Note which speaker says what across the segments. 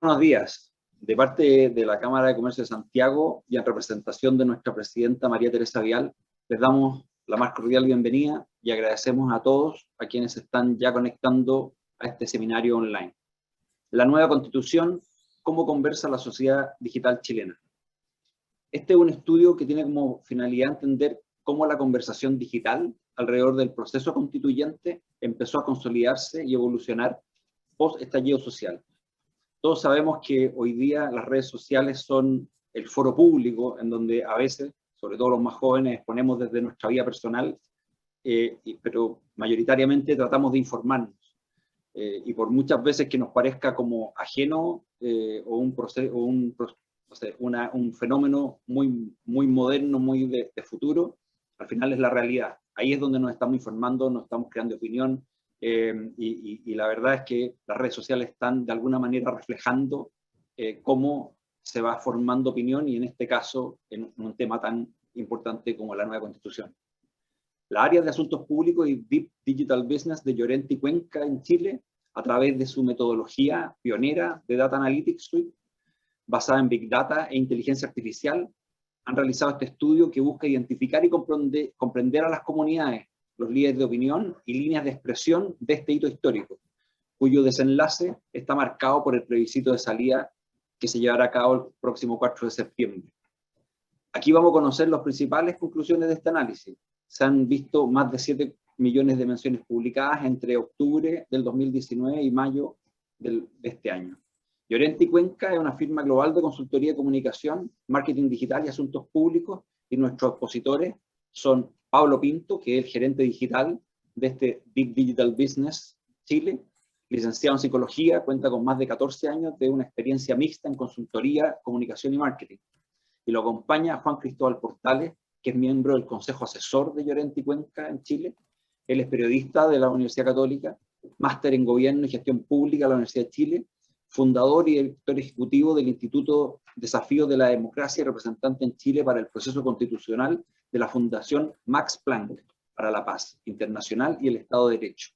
Speaker 1: Buenos días. De parte de la Cámara de Comercio de Santiago y en representación de nuestra presidenta María Teresa Vial, les damos la más cordial bienvenida y agradecemos a todos a quienes se están ya conectando a este seminario online. La nueva Constitución, ¿cómo conversa la sociedad digital chilena? Este es un estudio que tiene como finalidad entender cómo la conversación digital alrededor del proceso constituyente empezó a consolidarse y evolucionar post-estallido social. Todos sabemos que hoy día las redes sociales son el foro público en donde a veces, sobre todo los más jóvenes, exponemos desde nuestra vida personal, pero mayoritariamente tratamos de informarnos. Y por muchas veces que nos parezca como ajeno o un proceso, o o sea, un fenómeno muy moderno, muy de futuro, al final es la realidad. Ahí es donde nos estamos informando, nos estamos creando opinión, y la verdad es que las redes sociales están de alguna manera reflejando cómo se va formando opinión, y en este caso en un tema tan importante como la nueva Constitución. La área de asuntos públicos y Deep Digital Business de Llorente y Cuenca en Chile, a través de su metodología pionera de Data Analytics Suite, basada en Big Data e inteligencia artificial, han realizado este estudio que busca identificar y comprender a las comunidades, los líderes de opinión y líneas de expresión de este hito histórico, cuyo desenlace está marcado por el plebiscito de salida que se llevará a cabo el próximo 4 de septiembre. Aquí vamos a conocer las principales conclusiones de este análisis. Se han visto más de 7 millones de menciones publicadas entre octubre del 2019 y mayo de este año. Llorente y Cuenca es una firma global de consultoría de comunicación, marketing digital y asuntos públicos, y nuestros expositores son Pablo Pinto, que es el gerente digital de este Deep Digital Business Chile, licenciado en psicología, cuenta con más de 14 años de una experiencia mixta en consultoría, comunicación y marketing. Y lo acompaña Juan Cristóbal Portales, que es miembro del Consejo Asesor de Llorente y Cuenca en Chile. Él es periodista de la Universidad Católica, máster en Gobierno y Gestión Pública de la Universidad de Chile, fundador y director ejecutivo del Instituto Desafíos de la Democracia y representante en Chile para el proceso constitucional de la Fundación Max Planck para la Paz Internacional y el Estado de Derecho.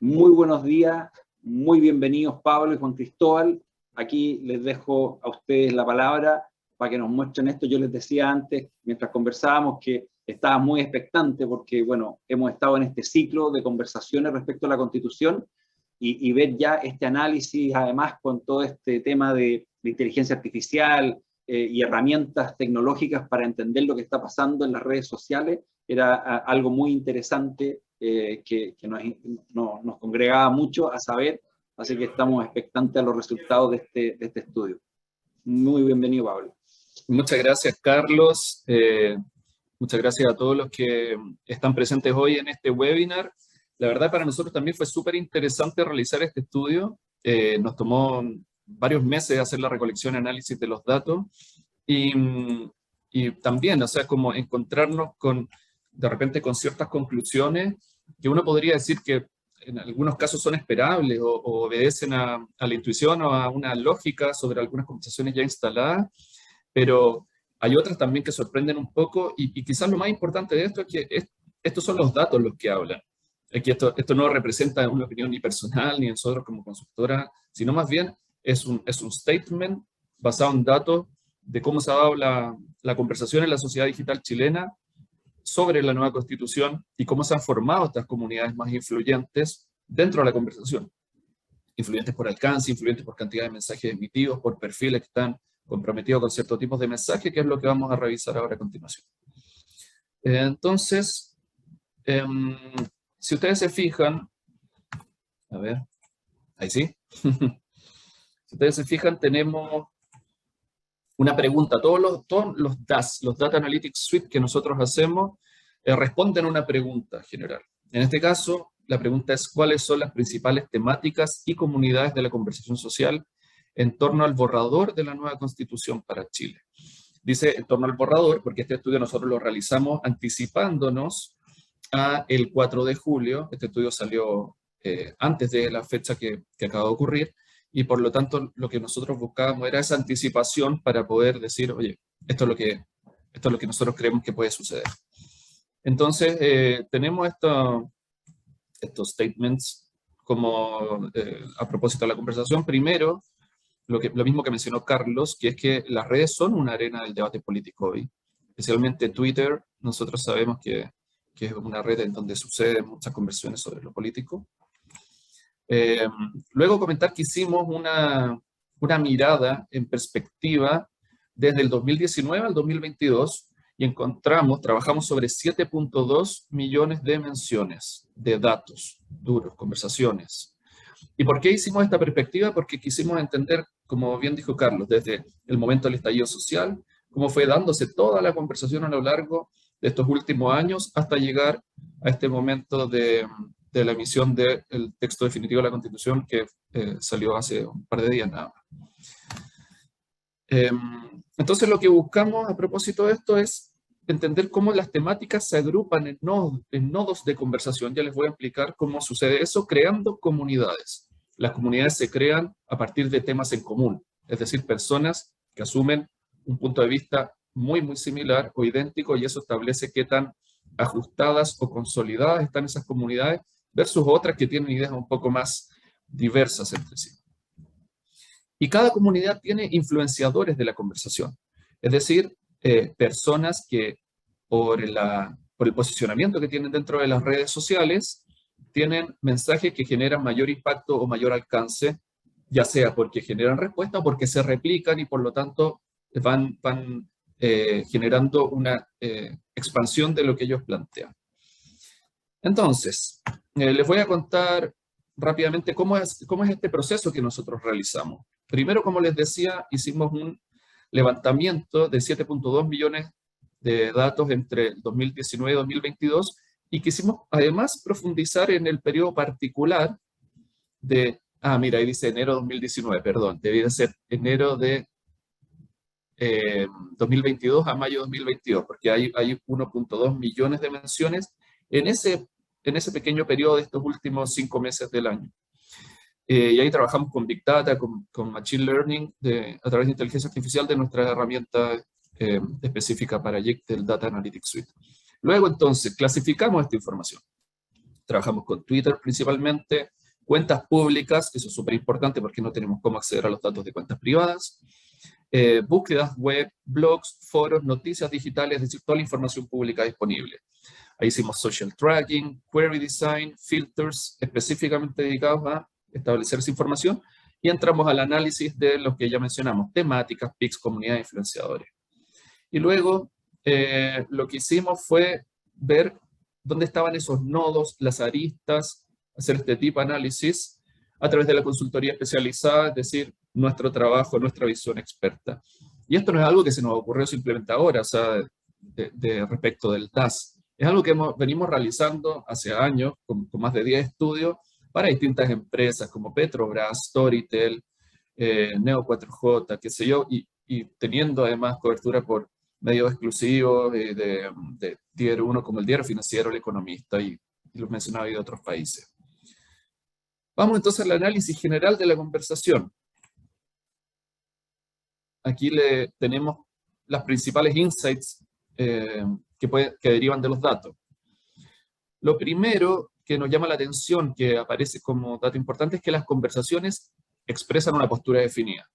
Speaker 1: Muy buenos días, muy bienvenidos Pablo y Juan Cristóbal. Aquí les dejo a ustedes la palabra para que nos muestren esto. Yo les decía antes, mientras conversábamos, que estaba muy expectante porque, bueno, hemos estado en este ciclo de conversaciones respecto a la Constitución, y ver ya este análisis, además con todo este tema de inteligencia artificial y herramientas tecnológicas para entender lo que está pasando en las redes sociales, era algo muy interesante que nos congregaba mucho a saber, así que estamos expectantes a los resultados de este estudio. Muy bienvenido, Pablo.
Speaker 2: Muchas gracias, Carlos. Muchas gracias a todos los que están presentes hoy en este webinar. La verdad, para nosotros también fue súper interesante realizar este estudio. Nos tomó varios meses hacer la recolección y análisis de los datos. Y también, o sea, como encontrarnos de repente con ciertas conclusiones que uno podría decir que en algunos casos son esperables o obedecen a la intuición o a una lógica sobre algunas conversaciones ya instaladas, pero hay otras también que sorprenden un poco, y quizás lo más importante de esto es que estos son los datos los que hablan. Es que esto no representa una opinión ni personal, ni nosotros como consultora, sino más bien es un statement basado en datos de cómo se ha dado la conversación en la sociedad digital chilena sobre la nueva Constitución y cómo se han formado estas comunidades más influyentes dentro de la conversación. Influyentes por alcance, influyentes por cantidad de mensajes emitidos, por perfiles que están comprometidos con ciertos tipos de mensajes, que es lo que vamos a revisar ahora a continuación. Entonces, si ustedes se fijan, a ver, ahí sí. Si ustedes se fijan, tenemos una pregunta. Todos los DAS, los Data Analytics Suite que nosotros hacemos, responden a una pregunta general. En este caso, la pregunta es: ¿cuáles son las principales temáticas y comunidades de la conversación social en torno al borrador de la nueva Constitución para Chile? Dice en torno al borrador, porque este estudio nosotros lo realizamos anticipándonos a el 4 de julio. Este estudio salió antes de la fecha que acaba de ocurrir, y por lo tanto lo que nosotros buscábamos era esa anticipación para poder decir, oye, esto es lo que nosotros creemos que puede suceder. Entonces, tenemos estos statements como a propósito de la conversación. Primero, lo mismo que mencionó Carlos, que es que las redes son una arena del debate político hoy. Especialmente Twitter, nosotros sabemos que es una red en donde suceden muchas conversaciones sobre lo político. Luego comentar que hicimos una mirada en perspectiva desde el 2019 al 2022 y trabajamos sobre 7.2 millones de menciones de datos duros, conversaciones. ¿Y por qué hicimos esta perspectiva? Porque quisimos entender, como bien dijo Carlos, desde el momento del estallido social, cómo fue dándose toda la conversación a lo largo de estos últimos años hasta llegar a este momento de la emisión del texto definitivo de la Constitución que salió hace un par de días nada más. Entonces lo que buscamos a propósito de esto es entender cómo las temáticas se agrupan en nodos de conversación. Ya les voy a explicar cómo sucede eso, creando comunidades. Las comunidades se crean a partir de temas en común, es decir, personas que asumen un punto de vista muy, muy similar o idéntico, y eso establece qué tan ajustadas o consolidadas están esas comunidades versus otras que tienen ideas un poco más diversas entre sí. Y cada comunidad tiene influenciadores de la conversación, es decir, personas que por el posicionamiento que tienen dentro de las redes sociales, tienen mensajes que generan mayor impacto o mayor alcance, ya sea porque generan respuesta o porque se replican y por lo tanto van generando una expansión de lo que ellos plantean. Entonces, les voy a contar rápidamente cómo es este proceso que nosotros realizamos. Primero, como les decía, hicimos un levantamiento de 7.2 millones de datos entre 2019 y 2022 y quisimos además profundizar en el periodo particular de, mira, ahí dice enero de 2019, perdón, debía ser enero de 2022 a mayo de 2022, porque hay 1.2 millones de menciones en ese pequeño periodo de estos últimos 5 meses del año. Y ahí trabajamos con Big Data, con Machine Learning, a través de inteligencia artificial de nuestra herramienta específica para JIC del Data Analytics Suite. Luego, entonces, clasificamos esta información. Trabajamos con Twitter principalmente, cuentas públicas, eso es súper importante porque no tenemos cómo acceder a los datos de cuentas privadas, búsquedas web, blogs, foros, noticias digitales, es decir, toda la información pública disponible. Ahí hicimos social tracking, query design, filters específicamente dedicados a establecer esa información y entramos al análisis de los que ya mencionamos, temáticas, PICs, comunidades, influenciadores. Y luego lo que hicimos fue ver dónde estaban esos nodos, las aristas, hacer este tipo de análisis a través de la consultoría especializada, es decir, nuestro trabajo, nuestra visión experta. Y esto no es algo que se nos ocurrió simplemente ahora, o sea, respecto del DAS. Es algo que venimos realizando hace años, con más de 10 estudios, para distintas empresas como Petrobras, Storytel, Neo4j, qué sé yo, y teniendo además cobertura por medios exclusivos de Tier 1 como el Diario Financiero, El Economista y los mencionaba de otros países. Vamos entonces al análisis general de la conversación. Aquí tenemos las principales insights que derivan de los datos. Lo primero que nos llama la atención, que aparece como dato importante, es que las conversaciones expresan una postura definida,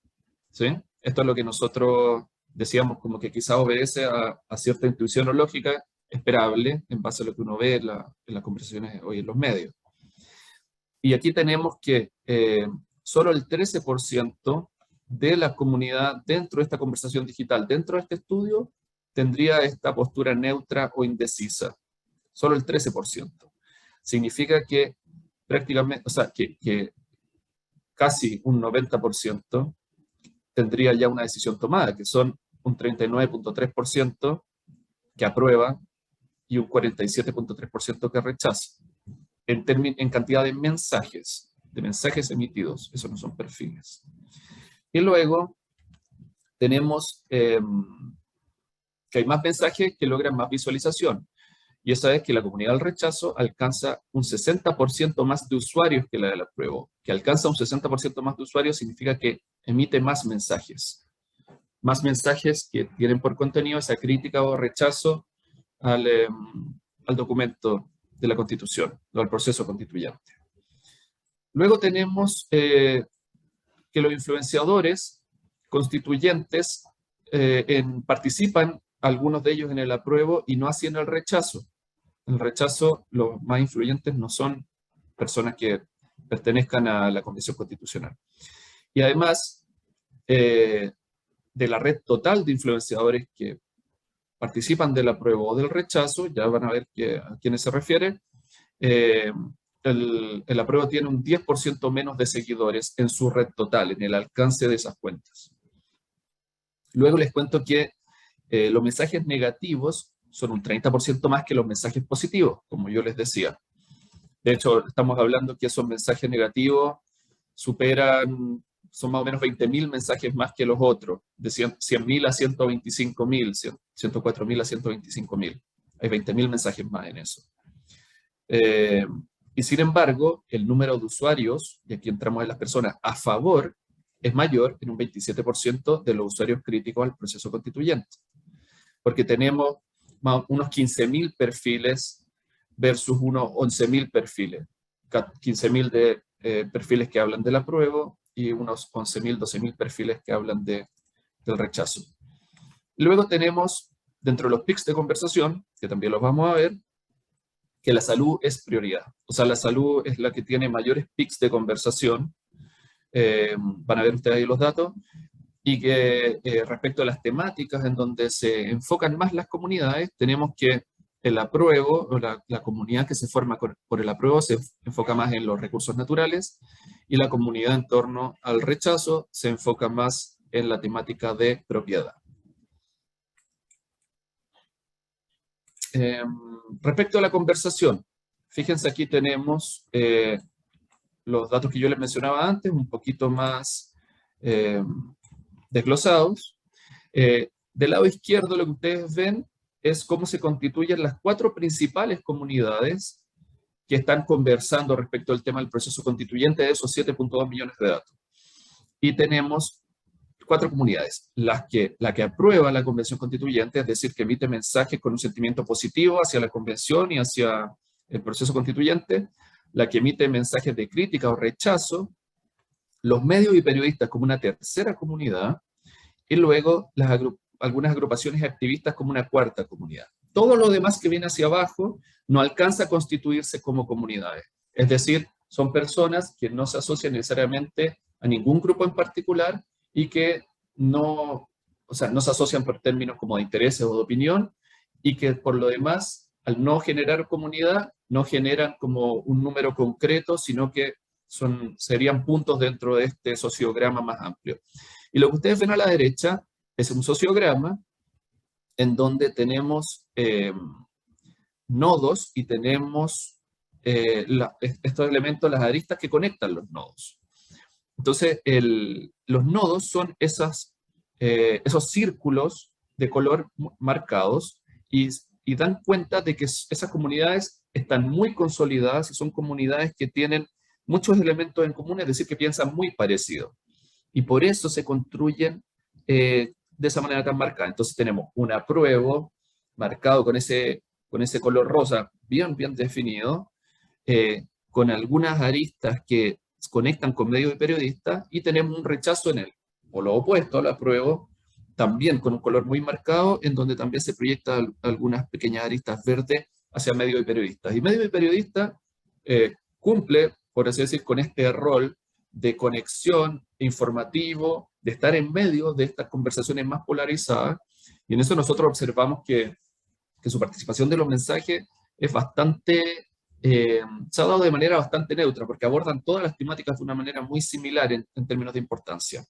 Speaker 2: ¿sí? Esto es lo que nosotros decíamos como que quizá obedece a cierta intuición o lógica esperable en base a lo que uno ve en las conversaciones hoy en los medios. Y aquí tenemos que solo el 13% de la comunidad dentro de esta conversación digital, dentro de este estudio, tendría esta postura neutra o indecisa. Solo el 13%. Significa que prácticamente, o sea, que casi un 90% tendría ya una decisión tomada, que son un 39.3% que aprueba y un 47.3% que rechaza. En cantidad de mensajes emitidos, eso no son perfiles. Y luego tenemos que hay más mensajes que logran más visualización. Y esa es que la comunidad del rechazo alcanza un 60% más de usuarios que la del apruebo. Que alcanza un 60% más de usuarios significa que emite más mensajes. Más mensajes que tienen por contenido esa crítica o rechazo al documento de la Constitución, o al proceso constituyente. Luego tenemos que que los influenciadores constituyentes participan, algunos de ellos en el apruebo y no así en el rechazo. En el rechazo, los más influyentes no son personas que pertenezcan a la Convención Constitucional. Y además, de la red total de influenciadores que participan del apruebo o del rechazo, ya van a ver a quiénes se refiere, el apruebo tiene un 10% menos de seguidores en su red total, en el alcance de esas cuentas. Luego les cuento que los mensajes negativos son un 30% más que los mensajes positivos, como yo les decía. De hecho, estamos hablando que esos mensajes negativos son más o menos 20.000 mensajes más que los otros, de 100.000 a 125.000, 104.000 a 125.000. Hay 20.000 mensajes más en eso. Y sin embargo, el número de usuarios, y aquí entramos en las personas a favor, es mayor en un 27% de los usuarios críticos al proceso constituyente. Porque tenemos unos 15.000 perfiles versus unos 11.000 perfiles. 15.000 de perfiles que hablan del apruebo y unos 11.000, 12.000 perfiles que hablan del rechazo. Luego tenemos, dentro de los pics de conversación, que también los vamos a ver, que la salud es prioridad. O sea, la salud es la que tiene mayores pics de conversación. Van a ver ustedes ahí los datos. Y que respecto a las temáticas en donde se enfocan más las comunidades, tenemos que el apruebo, o la comunidad que se forma por el apruebo se enfoca más en los recursos naturales, y la comunidad en torno al rechazo se enfoca más en la temática de propiedad. Respecto a la conversación, fíjense, aquí tenemos los datos que yo les mencionaba antes, un poquito más desglosados. Del lado izquierdo lo que ustedes ven es cómo se constituyen las 4 principales comunidades que están conversando respecto al tema del proceso constituyente de esos 7.2 millones de datos. Y tenemos 4 comunidades. La que aprueba la Convención Constituyente, es decir, que emite mensajes con un sentimiento positivo hacia la Convención y hacia el proceso constituyente. La que emite mensajes de crítica o rechazo. Los medios y periodistas como una tercera comunidad. Y luego algunas agrupaciones activistas como una 4ª comunidad. Todo lo demás que viene hacia abajo no alcanza a constituirse como comunidades. Es decir, son personas que no se asocian necesariamente a ningún grupo en particular y que no se asocian por términos como de intereses o de opinión, y que por lo demás, al no generar comunidad, no generan como un número concreto, sino que serían puntos dentro de este sociograma más amplio. Y lo que ustedes ven a la derecha es un sociograma en donde tenemos nodos y tenemos estos elementos, las aristas que conectan los nodos. Entonces, los nodos son esos círculos de color marcados y dan cuenta de que esas comunidades están muy consolidadas y son comunidades que tienen muchos elementos en común, es decir, que piensan muy parecido. Y por eso se construyen de esa manera tan marcada. Entonces tenemos un apruebo marcado con ese color rosa bien definido, con algunas aristas que conectan con medios y periodistas, y tenemos un rechazo en él, o lo opuesto al apruebo, también con un color muy marcado, en donde también se proyectan algunas pequeñas aristas verdes hacia medios y periodistas. Y medios y periodistas cumple, por así decir, con este rol de conexión informativo, de estar en medio de estas conversaciones más polarizadas, y en eso nosotros observamos que su participación de los mensajes es bastante, se ha dado de manera bastante neutra, porque abordan todas las temáticas de una manera muy similar en términos de importancia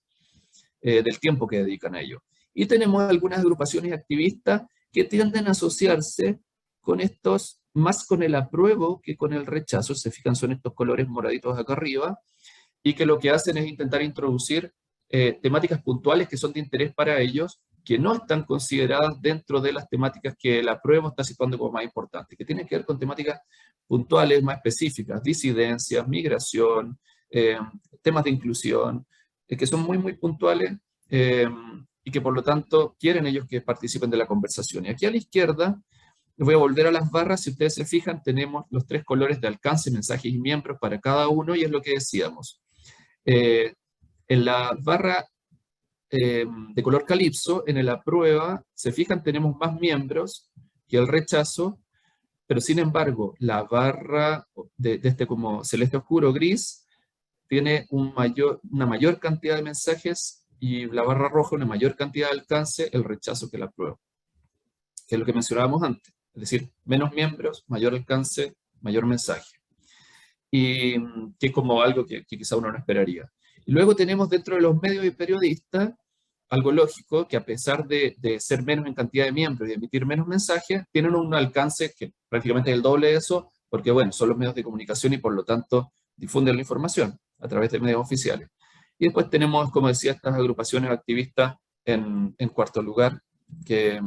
Speaker 2: del tiempo que dedican a ello. Y tenemos algunas agrupaciones activistas que tienden a asociarse con estos, más con el apruebo que con el rechazo. Se fijan, son estos colores moraditos acá arriba, y que lo que hacen es intentar introducir temáticas puntuales que son de interés para ellos, que no están consideradas dentro de las temáticas que el apruebo está situando como más importantes, que tienen que ver con temáticas puntuales más específicas, disidencias, migración, temas de inclusión, que son muy puntuales y que por lo tanto quieren ellos que participen de la conversación. Y aquí a la izquierda, voy a volver a las barras, si ustedes se fijan, tenemos los 3 colores de alcance, mensajes y miembros para cada uno, y es lo que decíamos. En la barra de color calipso, en el aprueba, se fijan, tenemos más miembros que el rechazo, pero sin embargo, la barra de este como celeste oscuro gris tiene una mayor cantidad de mensajes y la barra roja una mayor cantidad de alcance, el rechazo que la aprueba, que es lo que mencionábamos antes. Es decir, menos miembros, mayor alcance, mayor mensaje. Y que es como algo que quizá uno no esperaría. Y luego tenemos dentro de los medios y periodistas algo lógico, que a pesar de ser menos en cantidad de miembros y emitir menos mensajes, tienen un alcance que prácticamente es el doble de eso, porque bueno, son los medios de comunicación y por lo tanto difunden la información a través de medios oficiales. Y después tenemos, como decía, estas agrupaciones activistas en cuarto lugar, que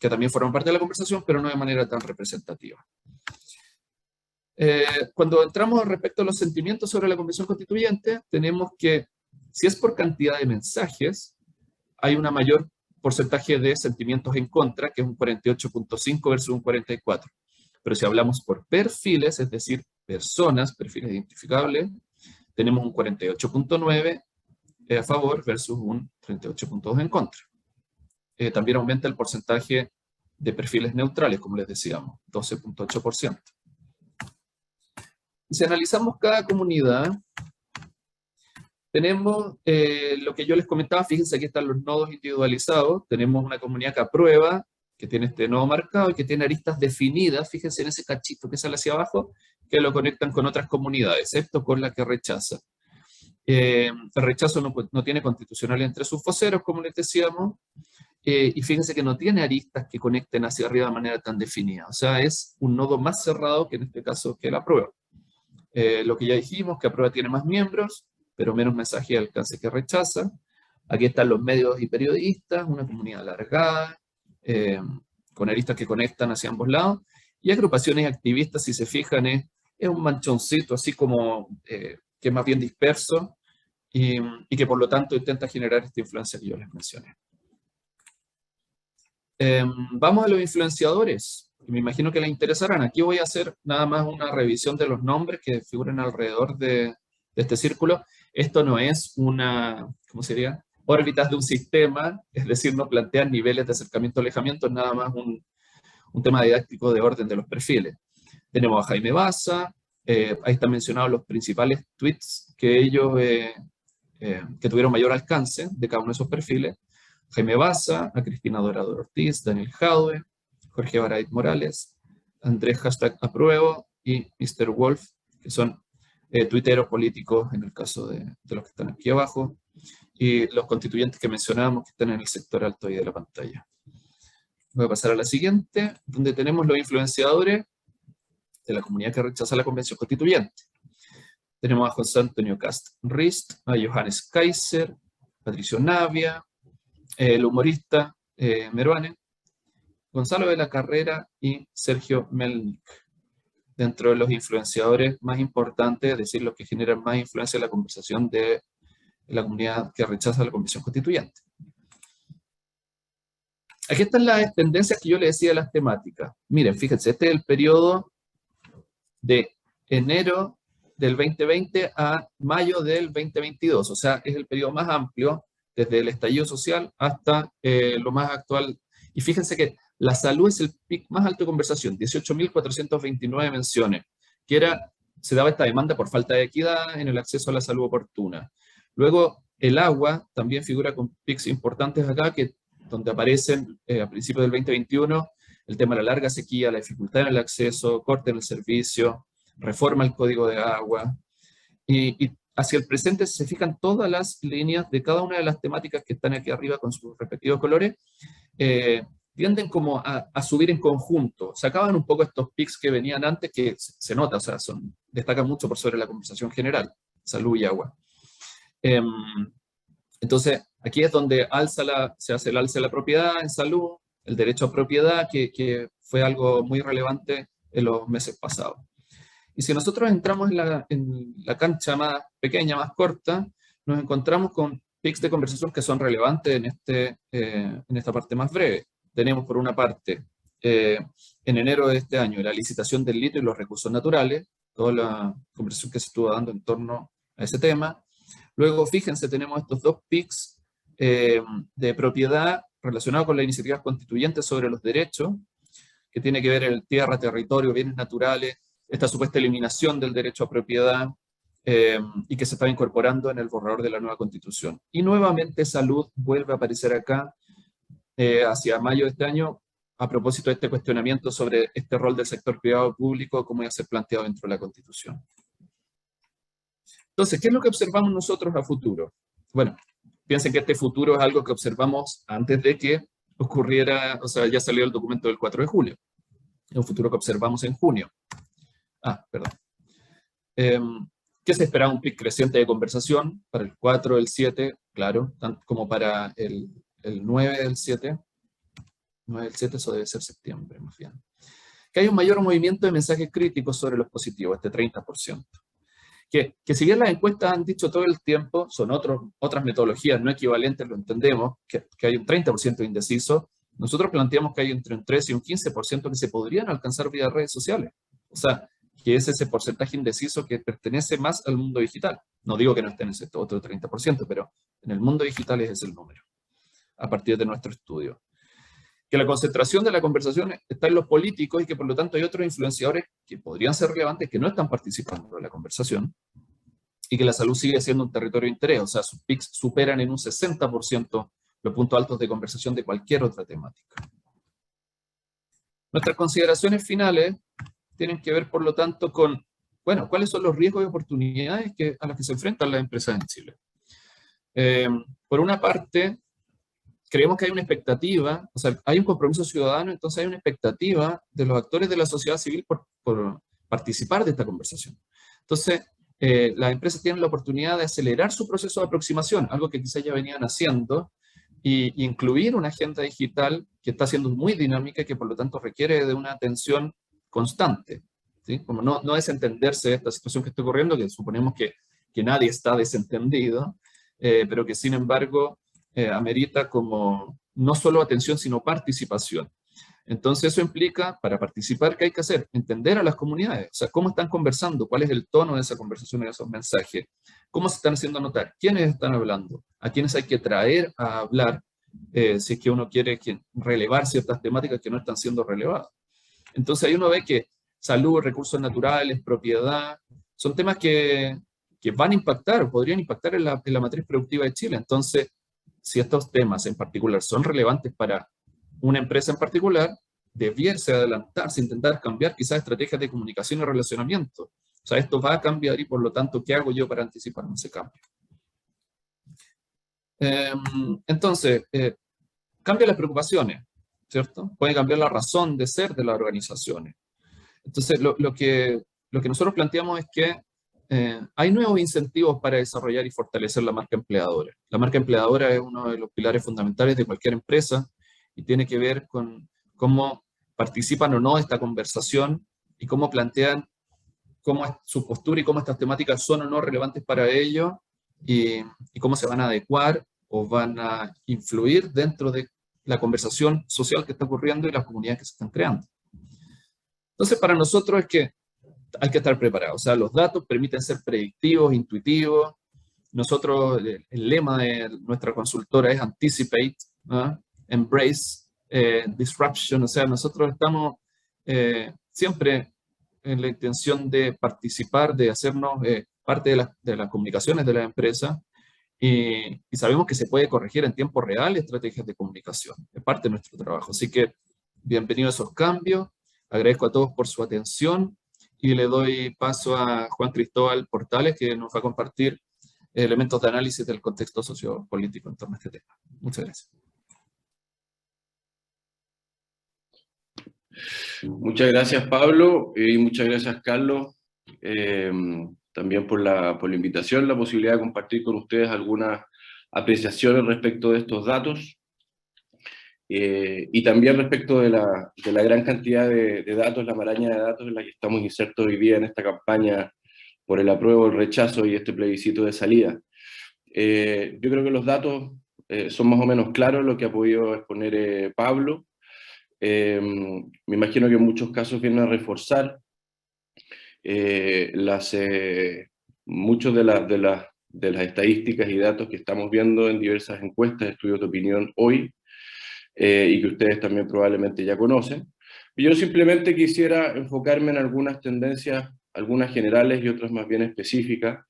Speaker 2: también forman parte de la conversación, pero no de manera tan representativa. Cuando entramos respecto a los sentimientos sobre la Convención Constituyente, tenemos que, si es por cantidad de mensajes, hay una mayor porcentaje de sentimientos en contra, que es un 48.5 versus un 44. Pero si hablamos por perfiles, es decir, personas, perfiles identificables, tenemos un 48.9 a favor versus un 38.2 en contra. También aumenta el porcentaje de perfiles neutrales, como les decíamos, 12.8%. Si analizamos cada comunidad, tenemos lo que yo les comentaba, fíjense, aquí están los nodos individualizados, tenemos una comunidad que aprueba, que tiene este nodo marcado y que tiene aristas definidas, fíjense en ese cachito que sale hacia abajo, que lo conectan con otras comunidades, excepto con la que rechaza. El rechazo no tiene constitucional entre sus voceros, como les decíamos, y fíjense que no tiene aristas que conecten hacia arriba de manera tan definida, o sea, es un nodo más cerrado que en este caso que la aprueba. Lo que ya dijimos, que aprueba tiene más miembros, pero menos mensaje de alcance que rechaza. Aquí están los medios y periodistas, una comunidad alargada, con aristas que conectan hacia ambos lados, y agrupaciones activistas, si se fijan, es un manchoncito así como que es más bien disperso, y que por lo tanto intenta generar esta influencia que yo les mencioné. Vamos a los influenciadores, que me imagino que les interesarán. Aquí voy a hacer nada más una revisión de los nombres que figuran alrededor de este círculo. Esto no es una, ¿cómo sería? Órbitas de un sistema, es decir, no plantean niveles de acercamiento-alejamiento, es nada más un tema didáctico de orden de los perfiles. Tenemos a Jaime Baza, ahí están mencionados los principales tweets que ellos, que tuvieron mayor alcance de cada uno de esos perfiles. Jaime Baza, a Cristina Dorado Ortiz, Daniel Jadwe, Jorge Barait Morales, Andrés #apruebo y Mr. Wolf, que son tuiteros políticos en el caso de los que están aquí abajo, y los constituyentes que mencionábamos que están en el sector alto ahí de la pantalla. Voy a pasar a la siguiente, donde tenemos los influenciadores de la comunidad que rechaza la Convención Constituyente. Tenemos a José Antonio Cast Rist, a Johannes Kaiser, Patricio Navia, el humorista Meruane, Gonzalo de la Carrera y Sergio Melnik. Dentro de los influenciadores más importantes, es decir, los que generan más influencia en la conversación de la comunidad que rechaza la Convención Constituyente. Aquí están las tendencias que yo les decía de las temáticas. Miren, fíjense, este es el periodo de enero del 2020 a mayo del 2022, o sea, es el periodo más amplio desde el estallido social hasta lo más actual. Y fíjense que la salud es el pic más alto de conversación, 18.429 menciones, que se daba esta demanda por falta de equidad en el acceso a la salud oportuna. Luego, el agua también figura con pics importantes acá, donde aparecen a principios del 2021 el tema de la larga sequía, la dificultad en el acceso, corte en el servicio, reforma al código de agua. Y hacia el presente se fijan todas las líneas de cada una de las temáticas que están aquí arriba con sus respectivos colores, tienden como a subir en conjunto. Se acaban un poco estos pics que venían antes, que se nota, o sea, destacan mucho por sobre la conversación general, salud y agua. Entonces, aquí es donde se hace el alza de la propiedad en salud, el derecho a propiedad, que fue algo muy relevante en los meses pasados. Y si nosotros entramos en la cancha más pequeña, más corta, nos encontramos con pics de conversación que son relevantes en esta parte más breve. Tenemos por una parte, en enero de este año, la licitación del litio y los recursos naturales, toda la conversación que se estuvo dando en torno a ese tema. Luego, fíjense, tenemos estos dos PICs de propiedad relacionados con las iniciativas constituyentes sobre los derechos, que tiene que ver el tierra, territorio, bienes naturales, esta supuesta eliminación del derecho a propiedad, y que se está incorporando en el borrador de la nueva Constitución. Y nuevamente salud vuelve a aparecer acá hacia mayo de este año, a propósito de este cuestionamiento sobre este rol del sector privado público, cómo iba a ser planteado dentro de la Constitución. Entonces, ¿qué es lo que observamos nosotros a futuro? Bueno, piensen que este futuro es algo que observamos antes de que ocurriera, o sea, ya salió el documento del 4 de julio. Es un futuro que observamos en junio. Perdón. ¿Qué se esperaba? Un pic creciente de conversación para el 4, el 7, claro, tanto como para el 9 del 7. 9 del 7, eso debe ser septiembre, más bien. Que hay un mayor movimiento de mensajes críticos sobre los positivos, este 30%. Que si bien las encuestas han dicho todo el tiempo, son otras metodologías no equivalentes, lo entendemos, que hay un 30% de indeciso, nosotros planteamos que hay entre un 13 y un 15% que se podrían alcanzar vía redes sociales. O sea, que es ese porcentaje indeciso que pertenece más al mundo digital. No digo que no esté en ese otro 30%, pero en el mundo digital ese es el número, a partir de nuestro estudio. Que la concentración de la conversación está en los políticos y que por lo tanto hay otros influenciadores que podrían ser relevantes que no están participando en la conversación, y que la salud sigue siendo un territorio de interés, o sea, sus PICs superan en un 60% los puntos altos de conversación de cualquier otra temática. Nuestras consideraciones finales tienen que ver, por lo tanto, con, bueno, cuáles son los riesgos y oportunidades a las que se enfrentan las empresas en Chile. Por una parte, creemos que hay una expectativa, o sea, hay un compromiso ciudadano, entonces hay una expectativa de los actores de la sociedad civil por participar de esta conversación. Entonces, las empresas tienen la oportunidad de acelerar su proceso de aproximación, algo que quizás ya venían haciendo, y incluir una agenda digital que está siendo muy dinámica y que por lo tanto requiere de una atención constante, ¿sí? Como no desentenderse de esta situación que está ocurriendo, que suponemos que nadie está desentendido, pero que sin embargo amerita como no solo atención, sino participación. Entonces eso implica, para participar, ¿qué hay que hacer? Entender a las comunidades, o sea, cómo están conversando, cuál es el tono de esa conversación y de esos mensajes, cómo se están haciendo notar, quiénes están hablando, a quiénes hay que traer a hablar, si es que uno quiere relevar ciertas temáticas que no están siendo relevadas. Entonces ahí uno ve que salud, recursos naturales, propiedad, son temas que van a impactar, o podrían impactar en la matriz productiva de Chile. Entonces, si estos temas en particular son relevantes para una empresa en particular, debiese adelantarse, intentar cambiar quizás estrategias de comunicación y relacionamiento. O sea, esto va a cambiar y por lo tanto, ¿qué hago yo para anticiparme ese cambio? Entonces, cambia las preocupaciones, ¿cierto? Puede cambiar la razón de ser de las organizaciones. Entonces, lo que nosotros planteamos es que hay nuevos incentivos para desarrollar y fortalecer la marca empleadora. La marca empleadora es uno de los pilares fundamentales de cualquier empresa y tiene que ver con cómo participan o no de esta conversación y cómo plantean cómo es su postura y cómo estas temáticas son o no relevantes para ellos y cómo se van a adecuar o van a influir dentro de la conversación social que está ocurriendo y las comunidades que se están creando. Entonces, para nosotros es que hay que estar preparados. O sea, los datos permiten ser predictivos, intuitivos. Nosotros, el lema de nuestra consultora es Anticipate, ¿no? Embrace, Disruption. O sea, nosotros estamos siempre en la intención de participar, de hacernos parte de las comunicaciones de la empresa y sabemos que se puede corregir en tiempo real estrategias de comunicación. Es parte de nuestro trabajo. Así que, bienvenidos a esos cambios. Agradezco a todos por su atención y le doy paso a Juan Cristóbal Portales, que nos va a compartir elementos de análisis del contexto sociopolítico en torno a este tema. Muchas gracias.
Speaker 3: Muchas gracias, Pablo, y muchas gracias, Carlos, también por la invitación, la posibilidad de compartir con ustedes algunas apreciaciones respecto de estos datos. Y también respecto de la gran cantidad de datos, la maraña de datos en la que estamos insertos hoy día en esta campaña por el apruebo, el rechazo y este plebiscito de salida. Yo creo que los datos son más o menos claros, lo que ha podido exponer Pablo. Me imagino que en muchos casos vienen a reforzar muchos de de las estadísticas y datos que estamos viendo en diversas encuestas, estudios de opinión hoy, y que ustedes también probablemente ya conocen. Yo simplemente quisiera enfocarme en algunas tendencias, algunas generales y otras más bien específicas,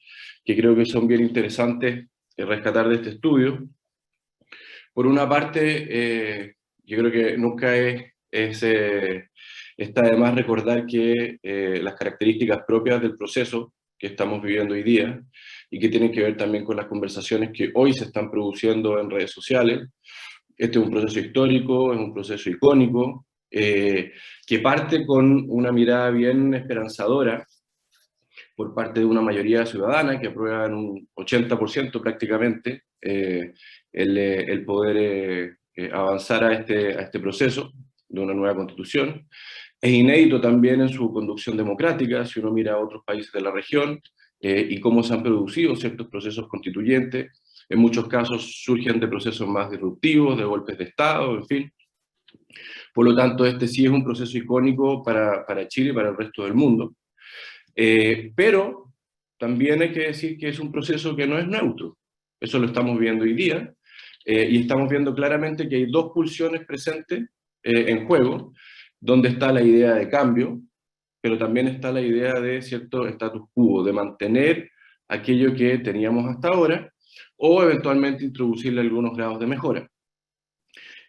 Speaker 3: que creo que son bien interesantes rescatar de este estudio. Por una parte, yo creo que nunca está de más recordar que las características propias del proceso que estamos viviendo hoy día y que tienen que ver también con las conversaciones que hoy se están produciendo en redes sociales. Este es un proceso histórico, es un proceso icónico, que parte con una mirada bien esperanzadora por parte de una mayoría ciudadana que aprueba en un 80% prácticamente el poder avanzar a este proceso de una nueva constitución. Es inédito también en su conducción democrática, si uno mira a otros países de la región y cómo se han producido ciertos procesos constituyentes. En muchos casos surgen de procesos más disruptivos, de golpes de Estado, en fin. Por lo tanto, este sí es un proceso icónico para Chile y para el resto del mundo. Pero también hay que decir que es un proceso que no es neutro. Eso lo estamos viendo hoy día. Y estamos viendo claramente que hay dos pulsiones presentes en juego, donde está la idea de cambio, pero también está la idea de cierto status quo, de mantener aquello que teníamos hasta ahora, o eventualmente introducirle algunos grados de mejora.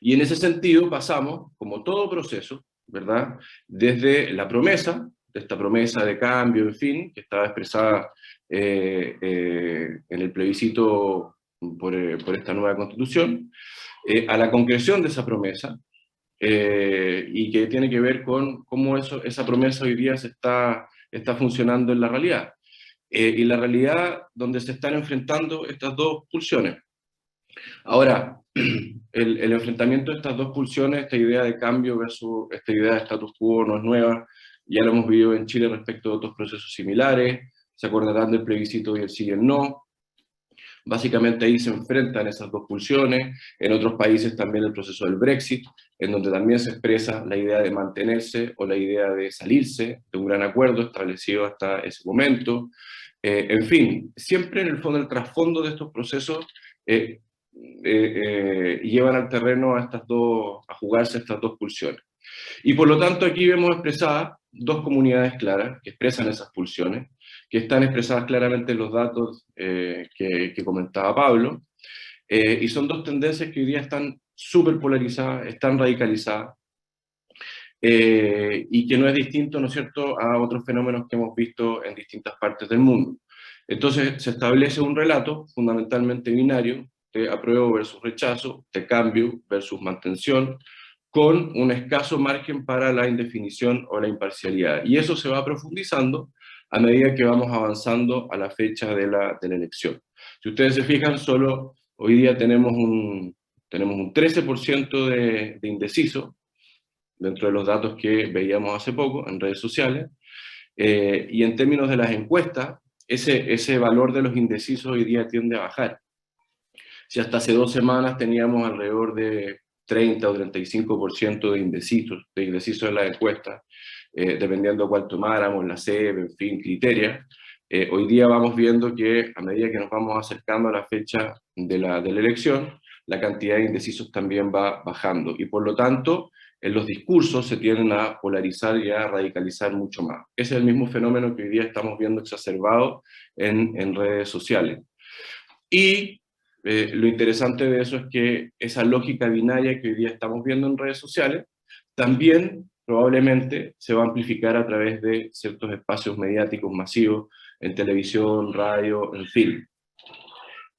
Speaker 3: Y en ese sentido pasamos, como todo proceso, ¿verdad?, desde la promesa, de esta promesa de cambio, en fin, que estaba expresada en el plebiscito por esta nueva constitución, a la concreción de esa promesa, y que tiene que ver con cómo esa promesa hoy día está funcionando en la realidad. Y la realidad donde se están enfrentando estas dos pulsiones. Ahora, el enfrentamiento de estas dos pulsiones, esta idea de cambio versus esta idea de status quo, no es nueva, ya lo hemos vivido en Chile respecto a otros procesos similares, se acordarán del plebiscito y el sí y el no. Básicamente ahí se enfrentan esas dos pulsiones, en otros países también el proceso del Brexit, en donde también se expresa la idea de mantenerse o la idea de salirse de un gran acuerdo establecido hasta ese momento. En fin, siempre en el fondo, el trasfondo de estos procesos llevan al terreno a jugarse estas dos pulsiones. Y por lo tanto aquí vemos expresadas dos comunidades claras que expresan esas pulsiones, que están expresadas claramente en los datos que comentaba Pablo, y son dos tendencias que hoy día están súper polarizadas, están radicalizadas, y que no es distinto, ¿no es cierto?, a otros fenómenos que hemos visto en distintas partes del mundo. Entonces se establece un relato fundamentalmente binario, de apruebo versus rechazo, de cambio versus mantención, con un escaso margen para la indefinición o la imparcialidad. Y eso se va profundizando a medida que vamos avanzando a la fecha de la elección. Si ustedes se fijan, solo hoy día tenemos un 13% de indeciso, dentro de los datos que veíamos hace poco en redes sociales, y en términos de las encuestas, ese valor de los indecisos hoy día tiende a bajar. Si hasta hace 2 semanas teníamos alrededor de 30 o 35% de indecisos en las encuestas, dependiendo de cuál tomáramos, la CEP, en fin, criterios, hoy día vamos viendo que a medida que nos vamos acercando a la fecha de la elección, la cantidad de indecisos también va bajando, y por lo tanto, en los discursos se tienden a polarizar y a radicalizar mucho más. Ese es el mismo fenómeno que hoy día estamos viendo exacerbado en redes sociales. Y lo interesante de eso es que esa lógica binaria que hoy día estamos viendo en redes sociales también probablemente se va a amplificar a través de ciertos espacios mediáticos masivos en televisión, radio, en fin.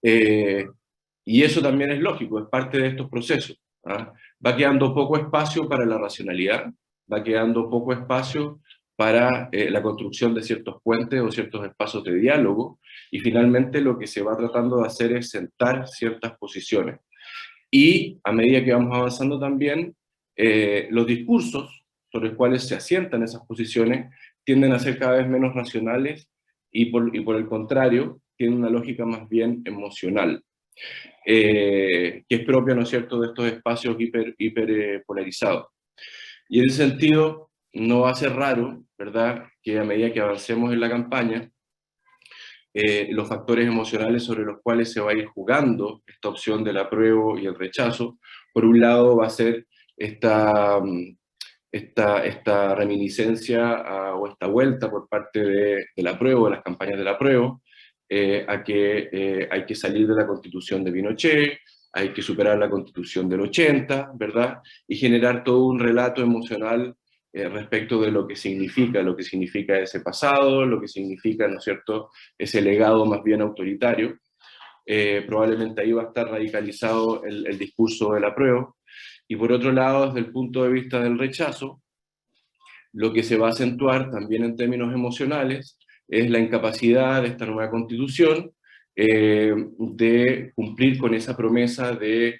Speaker 3: Y eso también es lógico, es parte de estos procesos. Va quedando poco espacio para la racionalidad, va quedando poco espacio para la construcción de ciertos puentes o ciertos espacios de diálogo, y finalmente lo que se va tratando de hacer es sentar ciertas posiciones. Y a medida que vamos avanzando también, los discursos sobre los cuales se asientan esas posiciones tienden a ser cada vez menos racionales y por el contrario, tienen una lógica más bien emocional. Que es propio, ¿no es cierto?, de estos espacios hiper polarizados. Y en ese sentido, no va a ser raro, ¿verdad?, que a medida que avancemos en la campaña, los factores emocionales sobre los cuales se va a ir jugando esta opción del apruebo y el rechazo. Por un lado va a ser esta reminiscencia o esta vuelta por parte del apruebo, de las campañas del apruebo, a que hay que salir de la Constitución de Pinochet, hay que superar la Constitución del 80, ¿verdad? Y generar todo un relato emocional respecto de lo que significa ese pasado, lo que significa, ¿no es cierto?, ese legado más bien autoritario. Probablemente ahí va a estar radicalizado el discurso del apruebo. Y por otro lado, desde el punto de vista del rechazo, lo que se va a acentuar también en términos emocionales es la incapacidad de esta nueva constitución de cumplir con esa promesa de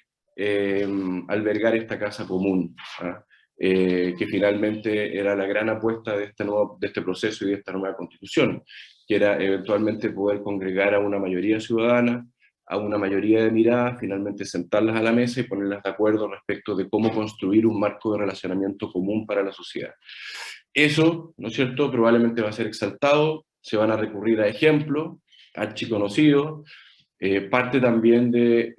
Speaker 3: albergar esta casa común, ¿ah? Que finalmente era la gran apuesta de este proceso y de esta nueva constitución, que era eventualmente poder congregar a una mayoría ciudadana, a una mayoría de miradas, finalmente sentarlas a la mesa y ponerlas de acuerdo respecto de cómo construir un marco de relacionamiento común para la sociedad. Eso, ¿no es cierto?, probablemente va a ser exaltado, se van a recurrir a ejemplos archiconocidos, parte también de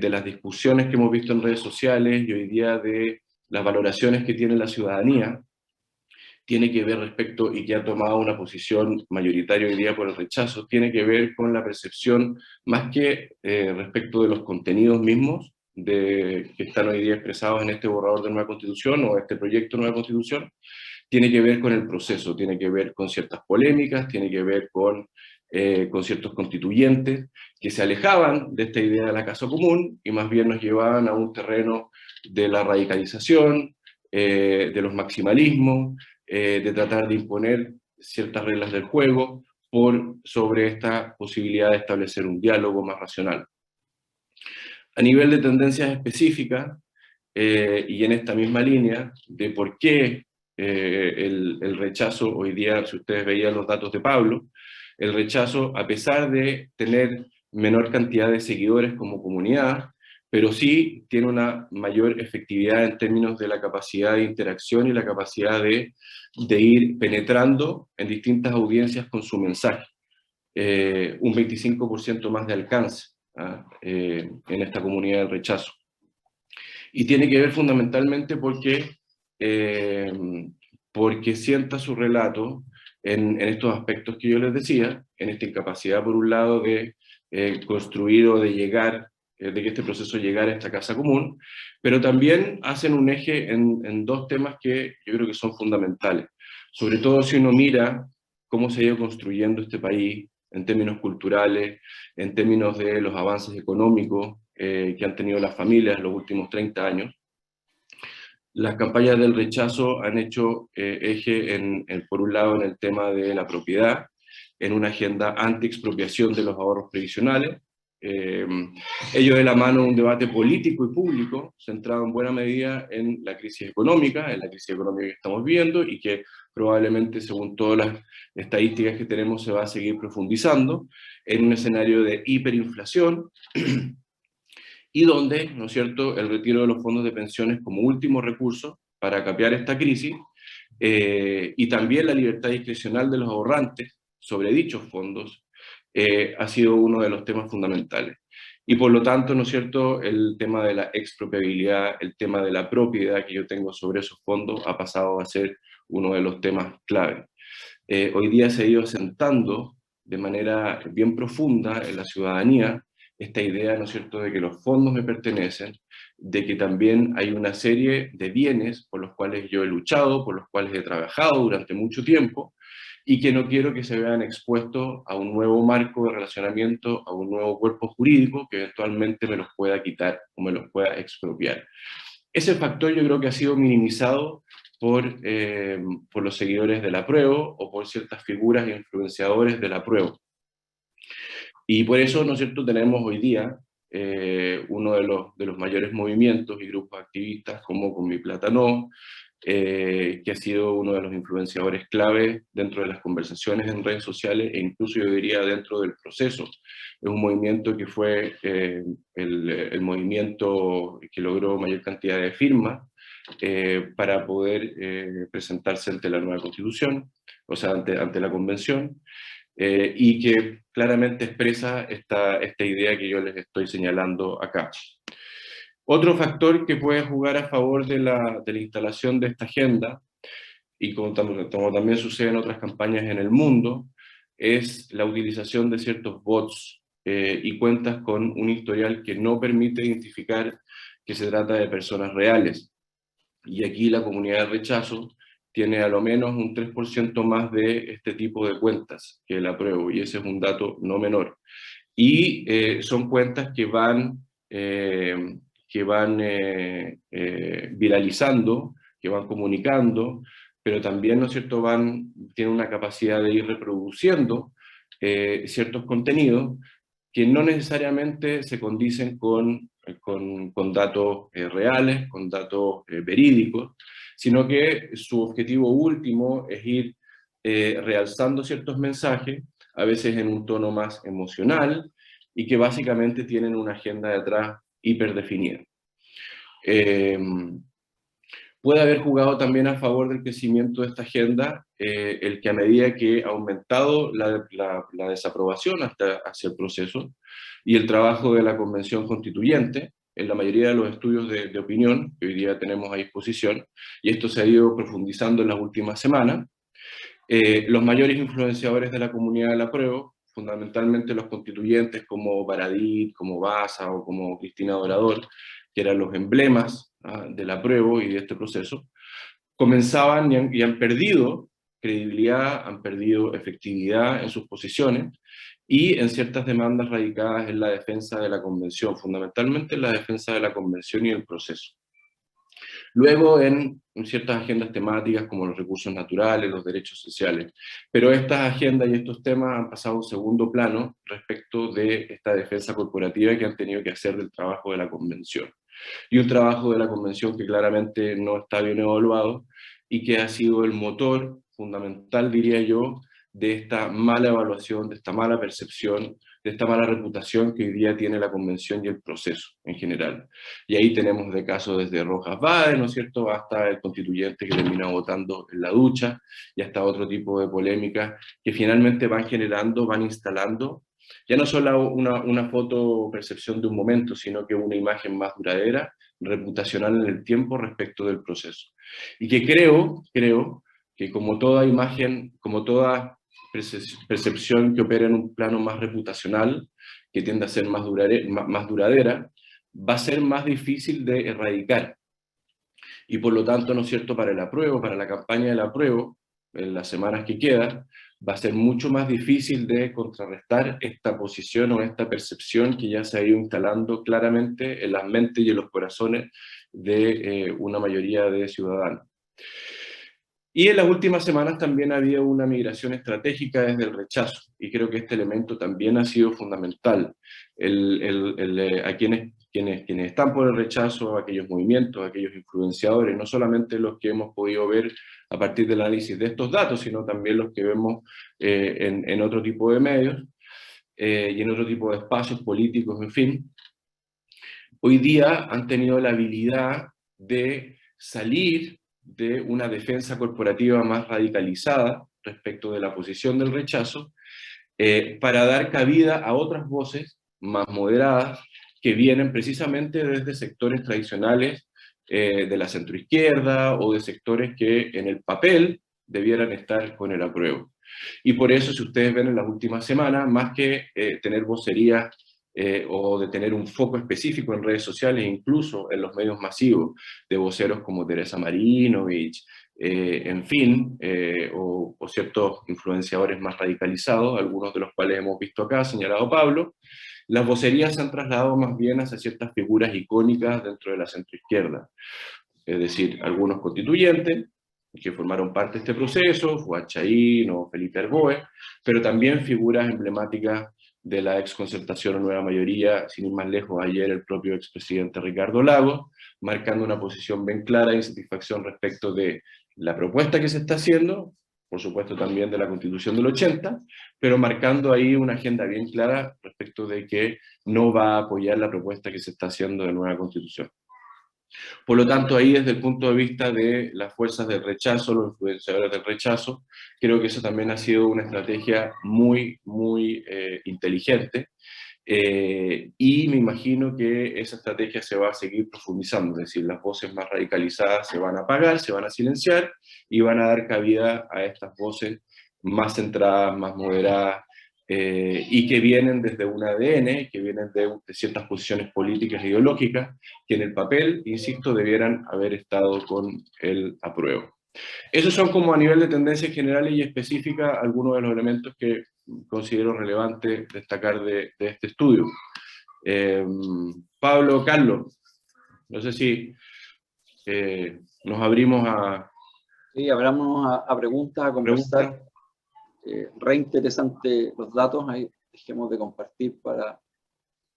Speaker 3: las discusiones que hemos visto en redes sociales y hoy día de las valoraciones que tiene la ciudadanía, tiene que ver respecto, y que ha tomado una posición mayoritaria hoy día por el rechazo, tiene que ver con la percepción, más que respecto de los contenidos mismos, que están hoy día expresados en este borrador de nueva constitución o este proyecto de nueva constitución, tiene que ver con el proceso, tiene que ver con ciertas polémicas, tiene que ver con ciertos constituyentes que se alejaban de esta idea de la casa común y más bien nos llevaban a un terreno de la radicalización, de los maximalismos, de tratar de imponer ciertas reglas del juego sobre esta posibilidad de establecer un diálogo más racional. A nivel de tendencias específicas, y en esta misma línea, de por qué el rechazo, hoy día, si ustedes veían los datos de Pablo, el rechazo, a pesar de tener menor cantidad de seguidores como comunidad, pero sí tiene una mayor efectividad en términos de la capacidad de interacción y la capacidad de ir penetrando en distintas audiencias con su mensaje. Un 25% más de alcance en esta comunidad del rechazo. Y tiene que ver fundamentalmente porque sienta su relato en estos aspectos que yo les decía, en esta incapacidad por un lado de construir o de llegar, de que este proceso llegara a esta casa común, pero también hacen un eje en dos temas que yo creo que son fundamentales. Sobre todo si uno mira cómo se ha ido construyendo este país en términos culturales, en términos de los avances económicos que han tenido las familias en los últimos 30 años. Las campañas del rechazo han hecho eje, por un lado, en el tema de la propiedad, en una agenda anti-expropiación de los ahorros previsionales, ello de la mano de un debate político y público, centrado en buena medida en la crisis económica que estamos viendo, y que probablemente, según todas las estadísticas que tenemos, se va a seguir profundizando, en un escenario de hiperinflación, y donde, ¿no es cierto?, el retiro de los fondos de pensiones como último recurso para capear esta crisis, y también la libertad discrecional de los ahorrantes sobre dichos fondos, ha sido uno de los temas fundamentales. Y por lo tanto, ¿no es cierto?, el tema de la expropiabilidad, el tema de la propiedad que yo tengo sobre esos fondos ha pasado a ser uno de los temas clave. Hoy día se ha ido asentando de manera bien profunda en la ciudadanía esta idea, ¿no es cierto?, de que los fondos me pertenecen, de que también hay una serie de bienes por los cuales yo he luchado, por los cuales he trabajado durante mucho tiempo, y que no quiero que se vean expuestos a un nuevo marco de relacionamiento, a un nuevo cuerpo jurídico que eventualmente me los pueda quitar o me los pueda expropiar. Ese factor yo creo que ha sido minimizado por los seguidores del apruebo o por ciertas figuras e influenciadores del apruebo. Y por eso, ¿no es cierto?, tenemos hoy día uno de los mayores movimientos y grupos activistas como Con Mi Plata No, que ha sido uno de los influenciadores clave dentro de las conversaciones en redes sociales e incluso yo diría dentro del proceso. Es un movimiento que fue el movimiento que logró mayor cantidad de firmas para poder presentarse ante la nueva Constitución, o sea, ante la Convención. y que claramente expresa esta idea que yo les estoy señalando acá. Otro factor que puede jugar a favor de la instalación de esta agenda, y como también sucede en otras campañas en el mundo, es la utilización de ciertos bots y cuentas con un historial que no permite identificar que se trata de personas reales. Y aquí la comunidad de rechazo tiene a lo menos un 3% más de este tipo de cuentas que el apruebo, y ese es un dato no menor. Y son cuentas que van viralizando, que van comunicando, pero también, ¿no es cierto?, tienen una capacidad de ir reproduciendo ciertos contenidos que no necesariamente se condicen con datos reales, con datos verídicos, sino que su objetivo último es ir realzando ciertos mensajes, a veces en un tono más emocional, y que básicamente tienen una agenda detrás hiperdefinida. Puede haber jugado también a favor del crecimiento de esta agenda el que a medida que ha aumentado la desaprobación hacia el proceso y el trabajo de la Convención Constituyente, en la mayoría de los estudios de opinión que hoy día tenemos a disposición, y esto se ha ido profundizando en las últimas semanas, los mayores influenciadores de la comunidad del apruebo, fundamentalmente los constituyentes como Baradit, como Baza o como Cristina Dorador, que eran los emblemas del apruebo y de este proceso, comenzaban y han perdido credibilidad, han perdido efectividad en sus posiciones y en ciertas demandas radicadas en la defensa de la convención, fundamentalmente en la defensa de la convención y el proceso. Luego en ciertas agendas temáticas como los recursos naturales, los derechos sociales. Pero estas agendas y estos temas han pasado a un segundo plano respecto de esta defensa corporativa que han tenido que hacer del trabajo de la convención. Y un trabajo de la convención que claramente no está bien evaluado y que ha sido el motor fundamental, diría yo, de esta mala evaluación, de esta mala percepción, de esta mala reputación que hoy día tiene la convención y el proceso en general. Y ahí tenemos de casos desde Rojas Bade, ¿no es cierto?, hasta el constituyente que termina votando en la ducha, y hasta otro tipo de polémicas que finalmente van generando, van instalando, ya no solo una foto percepción de un momento, sino que una imagen más duradera, reputacional en el tiempo respecto del proceso. Y que creo que como toda imagen, como toda percepción que opera en un plano más reputacional, que tiende a ser más duradera, va a ser más difícil de erradicar. Y por lo tanto, ¿no es cierto?, para el apruebo, para la campaña del apruebo, en las semanas que quedan, va a ser mucho más difícil de contrarrestar esta posición o esta percepción que ya se ha ido instalando claramente en las mentes y en los corazones de una mayoría de ciudadanos. Y en las últimas semanas también ha habido una migración estratégica desde el rechazo, y creo que este elemento también ha sido fundamental. A quienes están por el rechazo, aquellos movimientos, aquellos influenciadores, no solamente los que hemos podido ver a partir del análisis de estos datos, sino también los que vemos en otro tipo de medios y en otro tipo de espacios políticos, en fin, hoy día han tenido la habilidad de salir de una defensa corporativa más radicalizada respecto de la posición del rechazo, para dar cabida a otras voces más moderadas que vienen precisamente desde sectores tradicionales de la centroizquierda o de sectores que en el papel debieran estar con el apruebo. Y por eso, si ustedes ven en las últimas semanas, más que tener vocerías o de tener un foco específico en redes sociales, incluso en los medios masivos, de voceros como Teresa Marinovich, en fin, o ciertos influenciadores más radicalizados, algunos de los cuales hemos visto acá, señalado Pablo, las vocerías se han trasladado más bien hacia ciertas figuras icónicas dentro de la centroizquierda, es decir, algunos constituyentes que formaron parte de este proceso, Fuad Chaín o Felipe Arboe, pero también figuras emblemáticas de la exconcertación o nueva mayoría, sin ir más lejos, ayer el propio expresidente Ricardo Lagos, marcando una posición bien clara de insatisfacción respecto de la propuesta que se está haciendo, por supuesto también de la Constitución del 80, pero marcando ahí una agenda bien clara respecto de que no va a apoyar la propuesta que se está haciendo de nueva Constitución. Por lo tanto, ahí desde el punto de vista de las fuerzas del rechazo, los influenciadores del rechazo, creo que eso también ha sido una estrategia muy, muy inteligente. Y me imagino que esa estrategia se va a seguir profundizando, es decir, las voces más radicalizadas se van a apagar, se van a silenciar y van a dar cabida a estas voces más centradas, más moderadas, y que vienen desde un ADN, que vienen de ciertas posiciones políticas e ideológicas, que en el papel, insisto, debieran haber estado con el apruebo. Esos son como a nivel de tendencias generales y específicas algunos de los elementos que considero relevante destacar de este estudio. Pablo, Carlos, no sé si nos abrimos a...
Speaker 1: Sí, abramos a preguntas, a conversar. Re interesante los datos, ahí dejemos de compartir para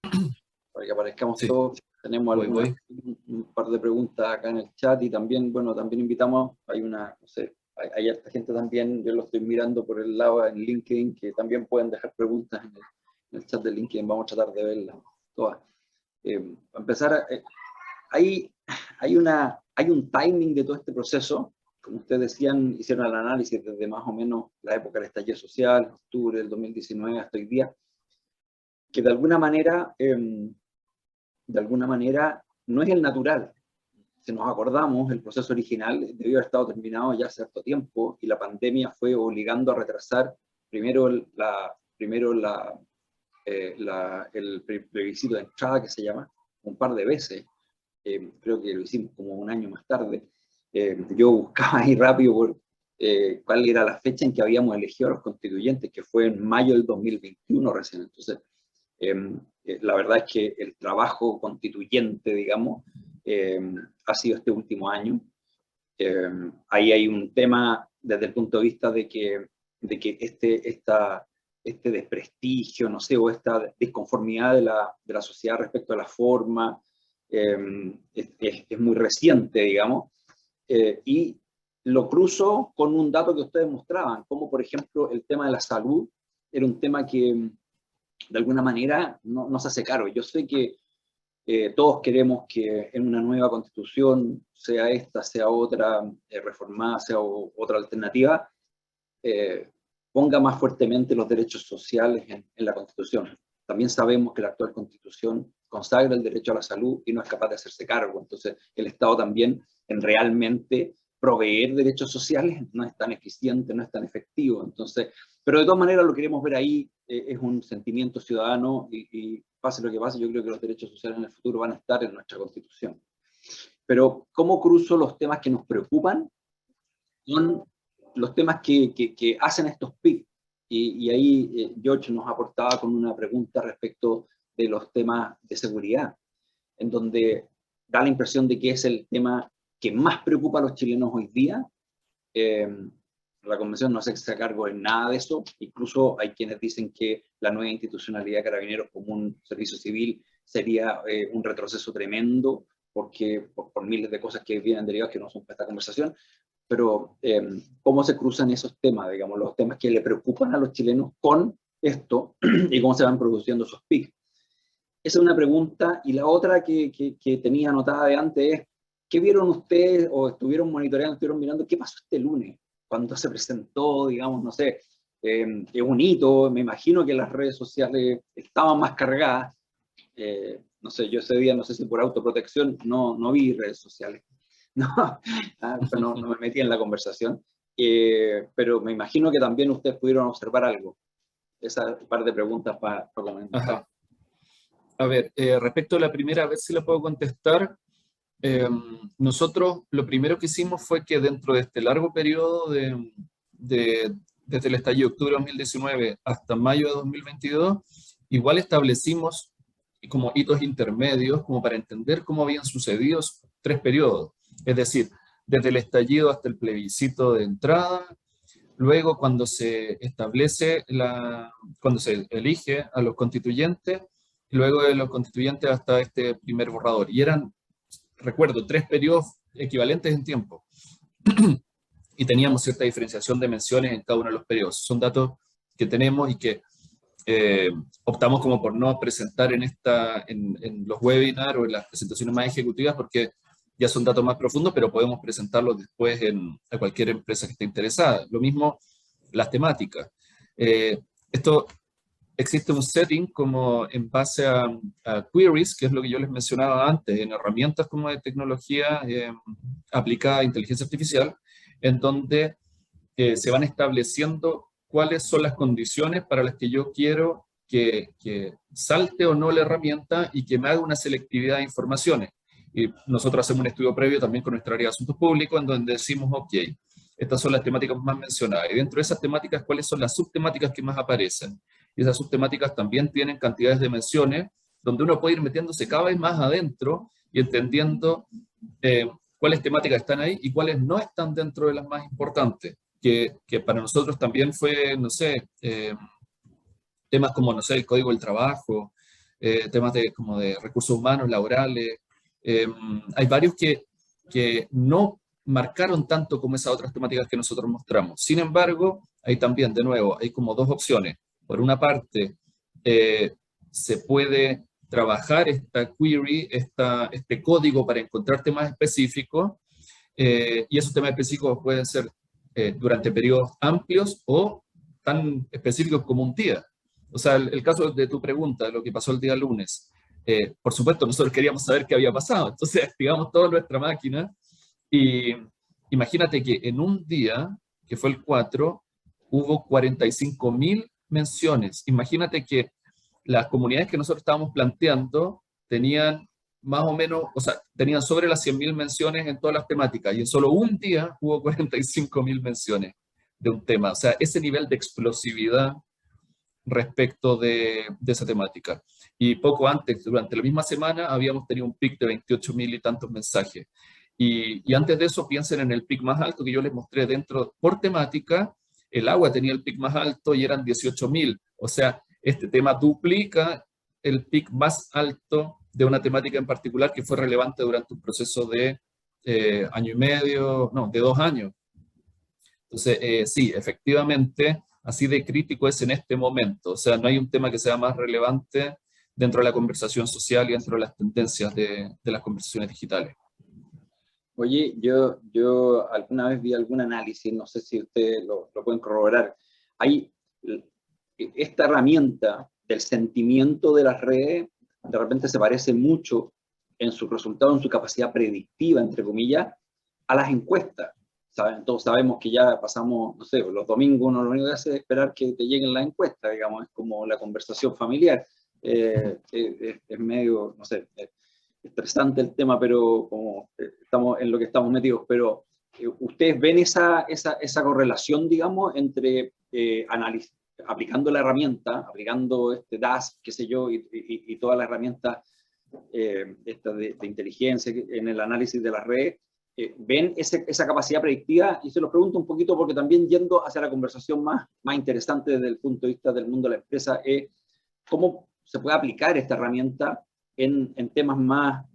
Speaker 1: que aparezcamos todos. Tenemos un par de preguntas acá en el chat y también, bueno, también invitamos, hay una, no sé, hay harta gente también, yo lo estoy mirando por el lado en LinkedIn, que también pueden dejar preguntas en el chat de LinkedIn, vamos a tratar de verlas todas. Para empezar, hay un timing de todo este proceso, como ustedes decían, hicieron el análisis desde más o menos la época del estallido social, octubre del 2019 hasta hoy día, que de alguna manera no es el natural. Si nos acordamos, el proceso original debió haber estado terminado ya hace cierto tiempo y la pandemia fue obligando a retrasar primero el plebiscito de entrada, que se llama, un par de veces. Creo que lo hicimos como un año más tarde. Yo buscaba ahí rápido cuál era la fecha en que habíamos elegido a los constituyentes, que fue en mayo del 2021 recién. Entonces, la verdad es que el trabajo constituyente, digamos, ha sido este último año. Ahí hay un tema desde el punto de vista de que este desprestigio, no sé, o esta disconformidad de la sociedad respecto a la forma, es muy reciente, digamos, y lo cruzo con un dato que ustedes mostraban, como por ejemplo el tema de la salud era un tema que de alguna manera no se hace cargo. Yo sé que todos queremos que en una nueva constitución, sea esta, sea otra, reformada, sea otra alternativa, ponga más fuertemente los derechos sociales en la constitución. También sabemos que la actual constitución consagra el derecho a la salud y no es capaz de hacerse cargo. Entonces, el Estado también en realmente proveer derechos sociales no es tan eficiente, no es tan efectivo. Entonces, pero de todas maneras lo queremos ver ahí, es un sentimiento ciudadano y pase lo que pase, yo creo que los derechos sociales en el futuro van a estar en nuestra Constitución. Pero, ¿cómo cruzo los temas que nos preocupan con los temas que hacen estos PIC? Y ahí George nos aportaba con una pregunta respecto de los temas de seguridad, en donde da la impresión de que es el tema que más preocupa a los chilenos hoy día. La Convención no se hace cargo en nada de eso, incluso hay quienes dicen que la nueva institucionalidad de Carabineros como un servicio civil sería un retroceso tremendo, porque por miles de cosas que vienen derivadas que no son para esta conversación, pero cómo se cruzan esos temas, digamos, los temas que le preocupan a los chilenos con esto y cómo se van produciendo esos PIC. Esa es una pregunta, y la otra que tenía anotada de antes es, ¿qué vieron ustedes o estuvieron monitoreando, estuvieron mirando, qué pasó este lunes? Cuando se presentó, digamos, no sé, es un hito, me imagino que las redes sociales estaban más cargadas, no sé, yo ese día, no sé si por autoprotección, no vi redes sociales, no me metí en la conversación, pero me imagino que también ustedes pudieron observar algo. Esa par de preguntas para comentar.
Speaker 2: Ajá. A ver, respecto a la primera, a ver si la puedo contestar. Nosotros lo primero que hicimos fue que dentro de este largo periodo desde el estallido de octubre de 2019 hasta mayo de 2022, igual establecimos como hitos intermedios como para entender cómo habían sucedido 3 periodos. Es decir, desde el estallido hasta el plebiscito de entrada, luego cuando se establece, cuando se elige a los constituyentes, y luego de los constituyentes hasta este primer borrador. Y eran, recuerdo, 3 periodos equivalentes en tiempo. Y teníamos cierta diferenciación de menciones en cada uno de los periodos. Son datos que tenemos y que optamos como por no presentar en los webinars o en las presentaciones más ejecutivas porque ya son datos más profundos, pero podemos presentarlos después a cualquier empresa que esté interesada. Lo mismo las temáticas. Esto existe un setting como en base a queries, que es lo que yo les mencionaba antes, en herramientas como de tecnología aplicada a inteligencia artificial, en donde se van estableciendo cuáles son las condiciones para las que yo quiero que salte o no la herramienta y que me haga una selectividad de informaciones. Y nosotros hacemos un estudio previo también con nuestra área de asuntos públicos, en donde decimos, ok, estas son las temáticas más mencionadas. Y dentro de esas temáticas, ¿cuáles son las subtemáticas que más aparecen? Y esas subtemáticas también tienen cantidades de menciones, donde uno puede ir metiéndose cada vez más adentro y entendiendo cuáles temáticas están ahí y cuáles no están dentro de las más importantes. Que para nosotros también fue, no sé, temas como, no sé, el código del trabajo, temas como de recursos humanos, laborales. Hay varios que no marcaron tanto como esas otras temáticas que nosotros mostramos. Sin embargo, hay también, de nuevo, hay como dos opciones. Por una parte, se puede trabajar esta query, este código para encontrar temas específicos, y esos temas específicos pueden ser durante periodos amplios o tan específicos como un día. O sea, el caso de tu pregunta, de lo que pasó el día lunes, por supuesto, nosotros queríamos saber qué había pasado, entonces activamos toda nuestra máquina y imagínate que en un día, que fue el 4, hubo 45.000 menciones. Imagínate que las comunidades que nosotros estábamos planteando tenían más o menos, o sea, tenían sobre las 100.000 menciones en todas las temáticas y en solo un día hubo 45.000 menciones de un tema. O sea, ese nivel de explosividad respecto de esa temática. Y poco antes, durante la misma semana, habíamos tenido un pic de 28.000 y tantos mensajes. Y antes de eso, piensen en el pic más alto que yo les mostré dentro, por temática, el agua tenía el pic más alto y eran 18.000. O sea, este tema duplica el pic más alto de una temática en particular que fue relevante durante un proceso de año y medio, no, de 2 años. Entonces, sí, efectivamente, así de crítico es en este momento. O sea, no hay un tema que sea más relevante dentro de la conversación social y dentro de las tendencias de las conversaciones digitales.
Speaker 1: Oye, yo alguna vez vi algún análisis, no sé si ustedes lo pueden corroborar. Hay esta herramienta del sentimiento de las redes, de repente se parece mucho en su resultado, en su capacidad predictiva, entre comillas, a las encuestas. ¿Saben? Todos sabemos que ya pasamos, no sé, los domingos uno lo único que hace es esperar que te lleguen las encuestas, digamos, es como la conversación familiar. Es medio, no sé, estresante el tema, pero como estamos en lo que estamos metidos, pero ¿ustedes ven esa correlación, digamos, entre aplicando la herramienta, aplicando este DAS, qué sé yo, y todas las herramientas de inteligencia en el análisis de las redes, ven esa capacidad predictiva? Y se los pregunto un poquito porque también yendo hacia la conversación más interesante desde el punto de vista del mundo de la empresa, cómo se puede aplicar esta herramienta en temas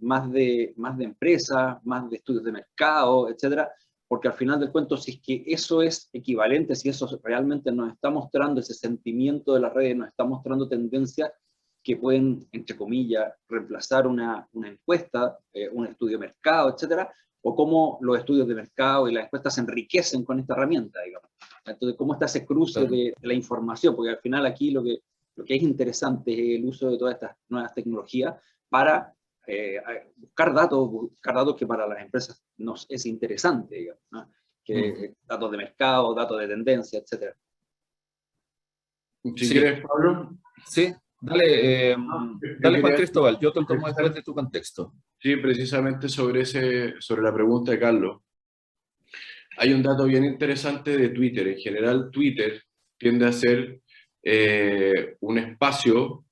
Speaker 1: más de empresas, más de estudios de mercado, etcétera, porque al final del cuento, si es que eso es equivalente, si eso realmente nos está mostrando ese sentimiento de las redes, nos está mostrando tendencias que pueden, entre comillas, reemplazar una encuesta, un estudio de mercado, etcétera, o cómo los estudios de mercado y las encuestas se enriquecen con esta herramienta, digamos. Entonces, cómo está ese cruce de la información, porque al final aquí lo que es interesante es el uso de todas estas nuevas tecnologías para buscar datos que para las empresas nos es interesante, digamos, ¿no? Datos de mercado, datos de tendencia, etc.
Speaker 3: Si quieres, Pablo.
Speaker 2: Sí, dale, dale Juan Cristóbal, yo te lo tomo después de tu contexto.
Speaker 3: Sí, precisamente sobre la pregunta de Carlos. Hay un dato bien interesante de Twitter. En general, Twitter tiende a ser un espacio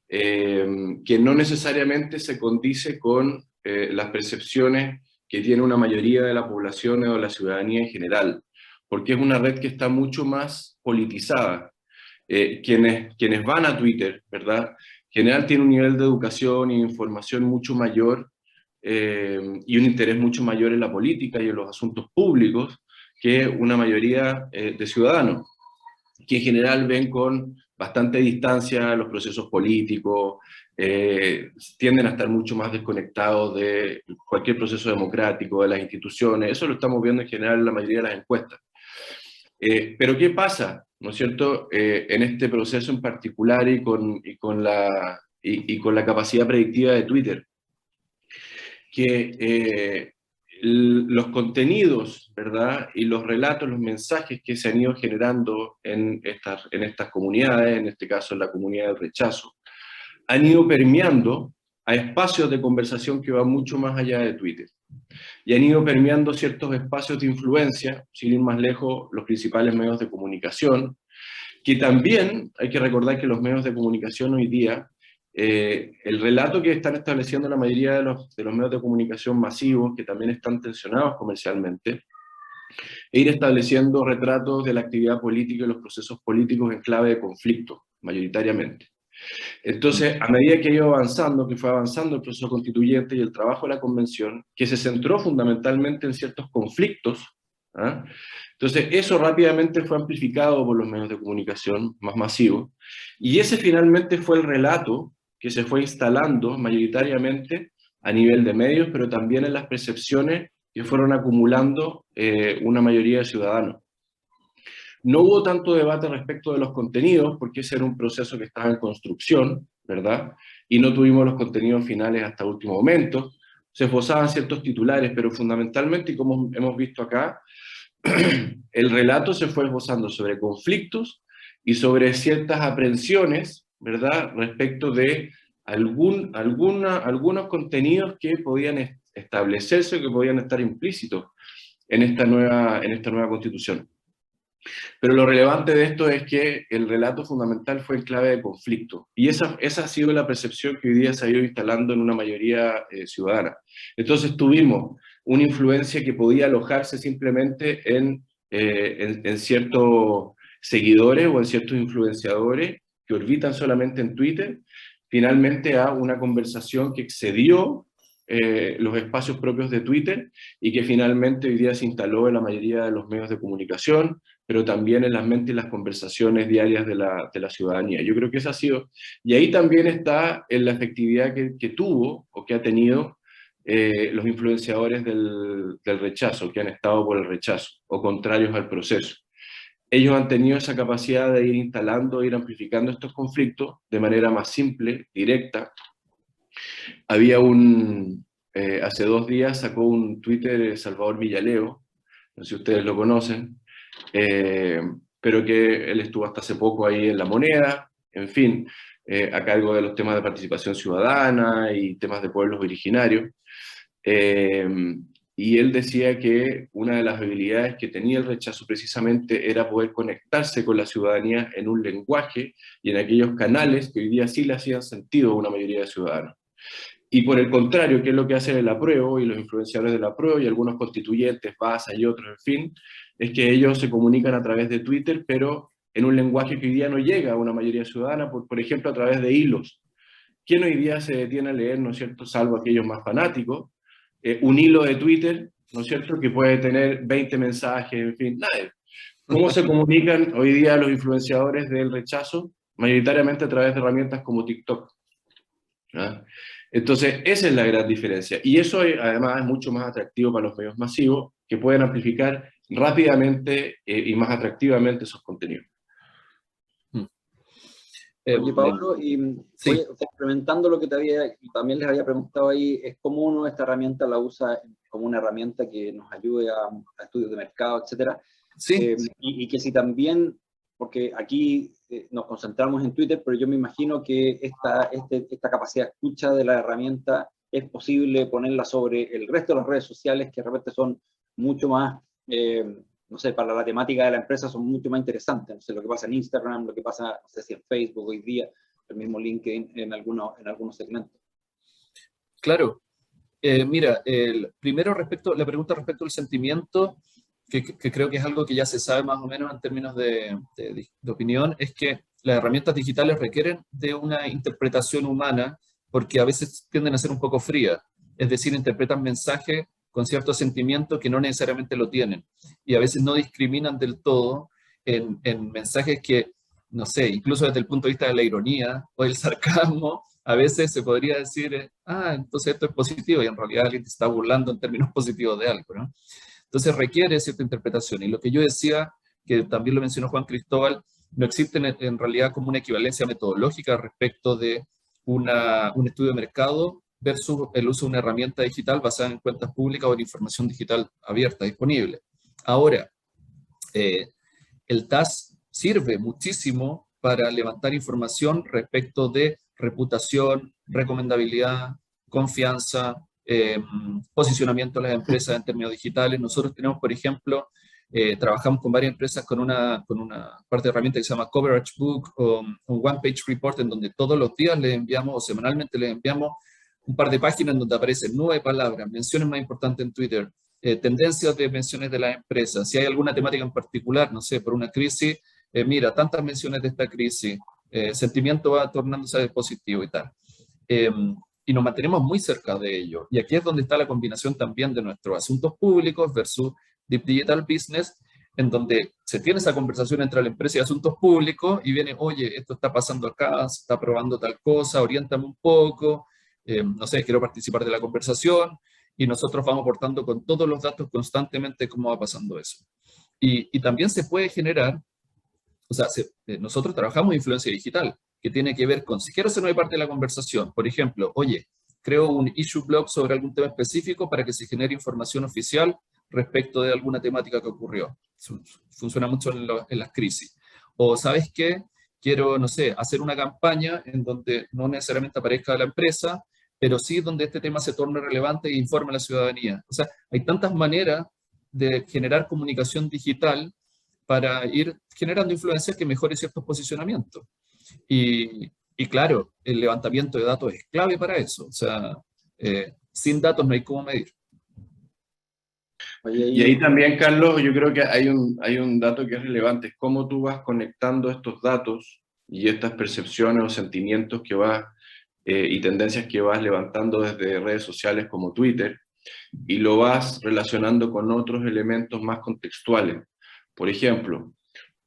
Speaker 3: que no necesariamente se condice con las percepciones que tiene una mayoría de la población o de la ciudadanía en general, porque es una red que está mucho más politizada. Quienes van a Twitter, ¿verdad? En general tienen un nivel de educación e información mucho mayor y un interés mucho mayor en la política y en los asuntos públicos que una mayoría de ciudadanos, que en general ven con bastante distancia a los procesos políticos, tienden a estar mucho más desconectados de cualquier proceso democrático, de las instituciones. Eso lo estamos viendo en general en la mayoría de las encuestas. Pero ¿qué pasa, no es cierto, en este proceso en particular y con la capacidad predictiva de Twitter? Que los contenidos, ¿verdad? Y los relatos, los mensajes que se han ido generando en estas comunidades, en este caso en la comunidad del rechazo, han ido permeando a espacios de conversación que van mucho más allá de Twitter. Y han ido permeando ciertos espacios de influencia, sin ir más lejos, los principales medios de comunicación, que también hay que recordar que los medios de comunicación hoy día, el relato que están estableciendo la mayoría de los medios de comunicación masivos, que también están tensionados comercialmente, e ir estableciendo retratos de la actividad política y los procesos políticos en clave de conflicto, mayoritariamente. Entonces, a medida que ha ido avanzando, que fue avanzando el proceso constituyente y el trabajo de la convención, que se centró fundamentalmente en ciertos conflictos, ¿ah? Entonces, eso rápidamente fue amplificado por los medios de comunicación más masivos, y ese finalmente fue el relato que se fue instalando mayoritariamente a nivel de medios, pero también en las percepciones que fueron acumulando una mayoría de ciudadanos. No hubo tanto debate respecto de los contenidos, porque ese era un proceso que estaba en construcción, ¿verdad? Y no tuvimos los contenidos finales hasta último momento. Se esbozaban ciertos titulares, pero fundamentalmente, y como hemos visto acá, el relato se fue esbozando sobre conflictos y sobre ciertas aprensiones, ¿verdad?, respecto de algunos contenidos que podían establecerse, que podían estar implícitos en esta nueva constitución. Pero lo relevante de esto es que el relato fundamental fue en clave de conflicto, y esa ha sido la percepción que hoy día se ha ido instalando en una mayoría ciudadana. Entonces tuvimos una influencia que podía alojarse simplemente en ciertos seguidores o en ciertos influenciadores que orbitan solamente en Twitter, finalmente a una conversación que excedió los espacios propios de Twitter y que finalmente hoy día se instaló en la mayoría de los medios de comunicación, pero también en las mentes y las conversaciones diarias de la ciudadanía. Yo creo que esa ha sido, y ahí también está en la efectividad que tuvo o que ha tenido los influenciadores del rechazo, que han estado por el rechazo o contrarios al proceso. Ellos han tenido esa capacidad de ir instalando, ir amplificando estos conflictos de manera más simple, directa. Había hace 2 días sacó un Twitter Salvador Villaleo, no sé si ustedes lo conocen, pero que él estuvo hasta hace poco ahí en La Moneda, en fin, a cargo de los temas de participación ciudadana y temas de pueblos originarios. Y él decía que una de las habilidades que tenía el rechazo precisamente era poder conectarse con la ciudadanía en un lenguaje y en aquellos canales que hoy día sí le hacían sentido a una mayoría de ciudadanos. Y por el contrario, que es lo que hacen el apruebo y los influenciadores del apruebo y algunos constituyentes, Baza y otros, en fin, es que ellos se comunican a través de Twitter, pero en un lenguaje que hoy día no llega a una mayoría ciudadana, por ejemplo, a través de hilos. ¿Quién hoy día se detiene a leer, no es cierto, salvo aquellos más fanáticos, un hilo de Twitter, no es cierto, que puede tener 20 mensajes, en fin, nadie? ¿Cómo se comunican hoy día los influenciadores del rechazo? Mayoritariamente a través de herramientas como TikTok. ¿Ah? Entonces, esa es la gran diferencia. Y eso además es mucho más atractivo para los medios masivos, que pueden amplificar rápidamente y más atractivamente esos contenidos.
Speaker 1: Oye, Pablo, y
Speaker 2: sí.
Speaker 1: complementando lo que también les había preguntado ahí, es cómo uno esta herramienta la usa como una herramienta que nos ayude a estudios de mercado, etcétera.
Speaker 2: Sí.
Speaker 1: Y que si también, porque aquí nos concentramos en Twitter, pero yo me imagino que esta capacidad de escucha de la herramienta es posible ponerla sobre el resto de las redes sociales, que de repente son mucho más, no sé, para la temática de la empresa son mucho más interesantes. No sé, lo que pasa en Instagram, lo que pasa, no sé si en Facebook hoy día, el mismo LinkedIn en algunos segmentos.
Speaker 2: Claro. Mira, primero la pregunta respecto al sentimiento, que creo que es algo que ya se sabe más o menos en términos de opinión, es que las herramientas digitales requieren de una interpretación humana porque a veces tienden a ser un poco frías, es decir, interpretan mensajes con cierto sentimiento que no necesariamente lo tienen, y a veces no discriminan del todo en mensajes que no sé, incluso desde el punto de vista de la ironía o el sarcasmo, a veces se podría decir, entonces esto es positivo, y en realidad alguien te está burlando en términos positivos de algo, ¿no? Entonces requiere cierta interpretación. Y lo que yo decía, que también lo mencionó Juan Cristóbal, no existe en realidad como una equivalencia metodológica respecto de un estudio de mercado versus el uso de una herramienta digital basada en cuentas públicas o en información digital abierta, disponible. Ahora, el TAS sirve muchísimo para levantar información respecto de reputación, recomendabilidad, confianza, posicionamiento de las empresas en términos digitales. Nosotros tenemos, por ejemplo, trabajamos con varias empresas con una parte de herramienta que se llama Coverage Book o un One Page Report, en donde todos los días les enviamos o semanalmente les enviamos un par de páginas en donde aparecen 9 palabras, menciones más importantes en Twitter, tendencias de menciones de las empresas, si hay alguna temática en particular, no sé, por una crisis, mira, tantas menciones de esta crisis, sentimiento va tornándose positivo y tal. Y nos mantenemos muy cerca de ello. Y aquí es donde está la combinación también de nuestros asuntos públicos versus Deep Digital Business, en donde se tiene esa conversación entre la empresa y asuntos públicos y viene, oye, esto está pasando acá, se está probando tal cosa, oriéntame un poco, no sé, quiero participar de la conversación, y nosotros vamos aportando con todos los datos constantemente cómo va pasando eso. Y también se puede generar, o sea, nosotros trabajamos influencia digital, que tiene que ver con, si quiero ser una parte de la conversación, por ejemplo, oye, creo un issue blog sobre algún tema específico para que se genere información oficial respecto de alguna temática que ocurrió. Funciona mucho en las crisis. O, ¿sabes qué? Quiero, no sé, hacer una campaña en donde no necesariamente aparezca la empresa, pero sí donde este tema se torne relevante e informe a la ciudadanía. O sea, hay tantas maneras de generar comunicación digital para ir generando influencias que mejore ciertos posicionamientos. Y claro, el levantamiento de datos es clave para eso. O sea, sin datos no hay cómo medir.
Speaker 1: Oye,
Speaker 3: Y ahí también, Carlos, yo creo que hay un dato que es relevante, es cómo tú vas conectando estos datos y estas percepciones o sentimientos que vas y tendencias que vas levantando desde redes sociales como Twitter, y lo vas relacionando con otros elementos más contextuales. Por ejemplo,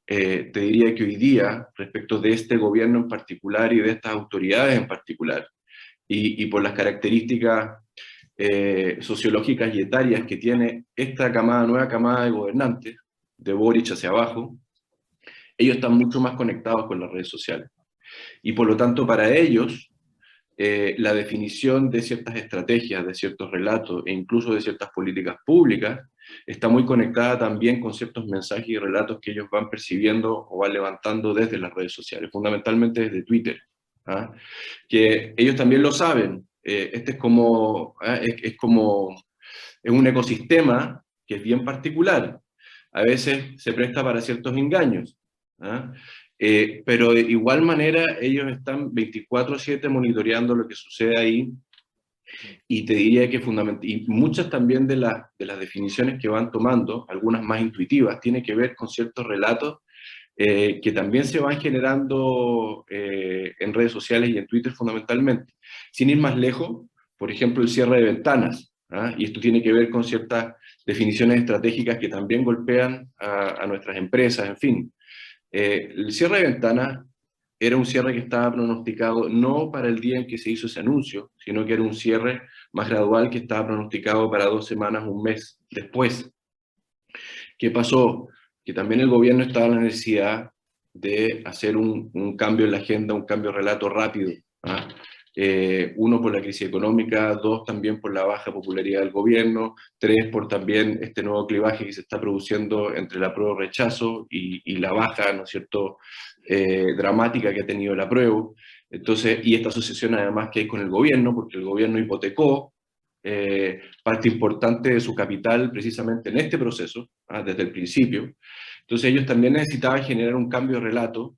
Speaker 3: te diría que hoy día, respecto de este gobierno en particular y de estas autoridades en particular, y por las características sociológicas y etarias que tiene esta nueva camada de gobernantes, de Boric hacia abajo, ellos están mucho más conectados con las redes sociales. Y por lo tanto, para ellos, la definición de ciertas estrategias, de ciertos relatos e incluso de ciertas políticas públicas está muy conectada también con ciertos mensajes y relatos que ellos van percibiendo o van levantando desde las redes sociales, fundamentalmente desde Twitter, ¿ah? Que ellos también lo saben. Este es como, es un ecosistema que es bien particular. A veces se presta para ciertos engaños, ¿ah? Pero de igual manera ellos están 24/7 monitoreando lo que sucede ahí, y te diría que y muchas también de las definiciones que van tomando, algunas más intuitivas, tiene que ver con ciertos relatos que también se van generando en redes sociales y en Twitter fundamentalmente. Sin ir más lejos, por ejemplo, el cierre de ventanas, ¿ah? Y esto tiene que ver con ciertas definiciones estratégicas que también golpean a nuestras empresas, en fin. El cierre de ventanas era un cierre que estaba pronosticado no para el día en que se hizo ese anuncio, sino que era un cierre más gradual que estaba pronosticado para 2 semanas, un mes después. ¿Qué pasó? Que también el gobierno estaba en la necesidad de hacer un cambio en la agenda, un cambio de relato rápido, ¿ah? Uno, por la crisis económica; dos, también por la baja popularidad del gobierno; tres, por también este nuevo clivaje que se está produciendo entre el apruebo rechazo y la baja, ¿no es cierto?, dramática que ha tenido el apruebo. Entonces, y esta asociación además que hay con el gobierno, porque el gobierno hipotecó parte importante de su capital precisamente en este proceso, desde el principio. Entonces ellos también necesitaban generar un cambio de relato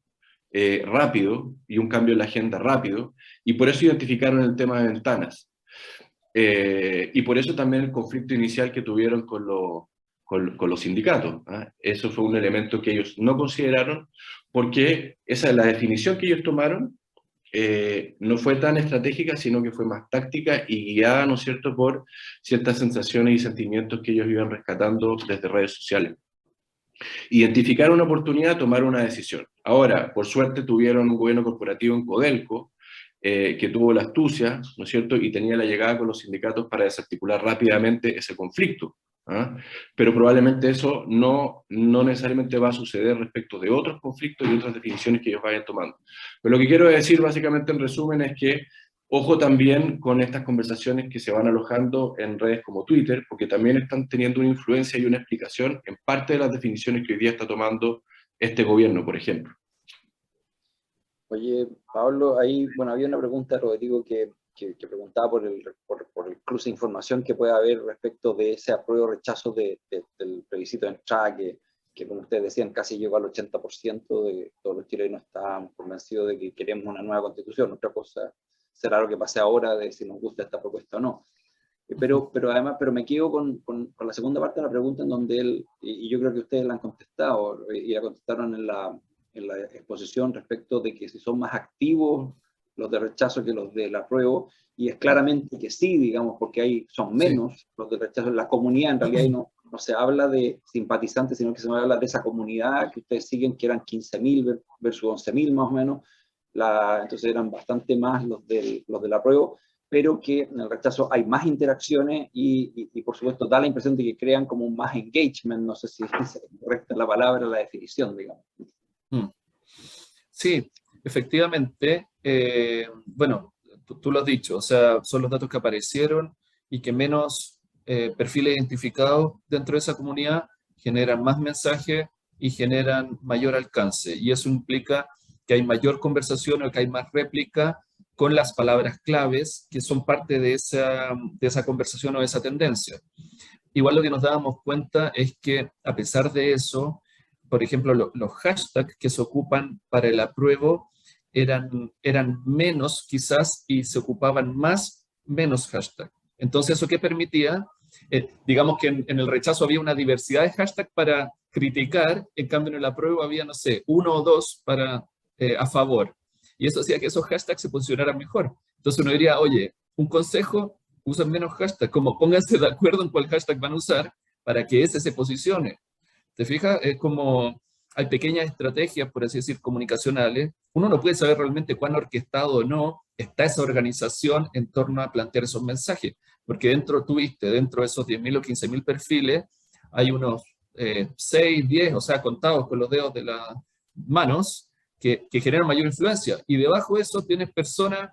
Speaker 3: rápido y un cambio en la agenda rápido, y por eso identificaron el tema de ventanas. Y por eso también el conflicto inicial que tuvieron con los sindicatos. Eso fue un elemento que ellos no consideraron, porque esa es la definición que ellos tomaron. No fue tan estratégica, sino que fue más táctica y guiada, ¿no es cierto?, por ciertas sensaciones y sentimientos que ellos iban rescatando desde redes sociales. Identificar una oportunidad, tomar una decisión. Ahora, por suerte tuvieron un gobierno corporativo en Codelco, que tuvo la astucia, ¿no es cierto?, y tenía la llegada con los sindicatos para desarticular rápidamente ese conflicto. ¿Ah? Pero probablemente eso no necesariamente va a suceder respecto de otros conflictos y otras definiciones que ellos vayan tomando. Pero lo que quiero decir básicamente en resumen es que ojo también con estas conversaciones que se van alojando en redes como Twitter, porque también están teniendo una influencia y una explicación en parte de las definiciones que hoy día está tomando este gobierno, por ejemplo.
Speaker 1: Oye, Pablo, ahí, bueno, había una pregunta, Rodrigo, que preguntaba por el cruce de información que puede haber respecto de ese apruebo o rechazo del plebiscito de entrada, que como ustedes decían, casi llegó al 80% de todos los chilenos estaban convencidos de que queremos una nueva constitución. Otra cosa será lo que pase ahora de si nos gusta esta propuesta o no. Pero además, me quedo con la segunda parte de la pregunta en donde él, y yo creo que ustedes la han contestado, y la contestaron en la exposición respecto de que si son más activos los de rechazo que los del apruebo, y es claramente que sí, digamos, porque son menos los de rechazo en la comunidad. En realidad no se habla de simpatizantes, sino que se habla de esa comunidad que ustedes siguen, que eran 15.000 versus 11.000 más o menos. Entonces eran bastante más los del apruebo, pero que en el rechazo hay más interacciones y por supuesto da la impresión de que crean como un más engagement. No sé si es correcta la palabra, la definición, digamos.
Speaker 2: Sí, efectivamente, bueno, tú lo has dicho, o sea, son los datos que aparecieron y que menos perfiles identificados dentro de esa comunidad generan más mensajes y generan mayor alcance. Y eso implica que hay mayor conversación o que hay más réplica con las palabras claves que son parte de esa conversación o de esa tendencia. Igual lo que nos dábamos cuenta es que a pesar de eso, por ejemplo, los hashtags que se ocupan para el apruebo eran menos quizás y se ocupaban menos hashtags. Entonces, ¿eso qué permitía? Digamos que en el rechazo había una diversidad de hashtags para criticar, en cambio en el apruebo había, no sé, 1 o 2 a favor. Y eso hacía que esos hashtags se posicionaran mejor. Entonces uno diría, oye, un consejo, usan menos hashtags, como pónganse de acuerdo en cuál hashtag van a usar para que ese se posicione. ¿Te fijas? Es como hay pequeñas estrategias, por así decir, comunicacionales. Uno no puede saber realmente cuán orquestado o no está esa organización en torno a plantear esos mensajes, porque dentro de esos 10.000 o 15.000 perfiles, hay unos 6, 10, o sea, contados con los dedos de las manos, que generan mayor influencia. Y debajo de eso tienes personas,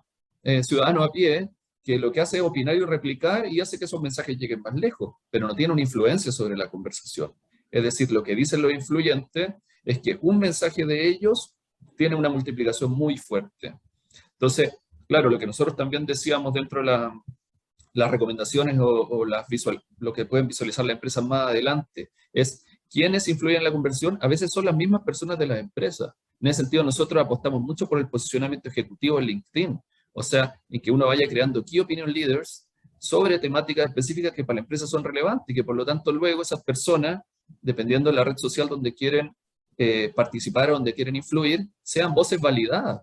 Speaker 2: ciudadanos a pie, que lo que hace es opinar y replicar y hace que esos mensajes lleguen más lejos, pero no tiene una influencia sobre la conversación. Es decir, lo que dicen los influyentes es que un mensaje de ellos tiene una multiplicación muy fuerte. Entonces, claro, lo que nosotros también decíamos dentro de las recomendaciones o lo que pueden visualizar las empresas más adelante es quiénes influyen en la conversión. A veces son las mismas personas de las empresas. En ese sentido, nosotros apostamos mucho por el posicionamiento ejecutivo en LinkedIn. O sea, en que uno vaya creando key opinion leaders sobre temáticas específicas que para la empresa son relevantes y que por lo tanto luego esas personas, dependiendo de la red social donde quieren participar o donde quieren influir, sean voces validadas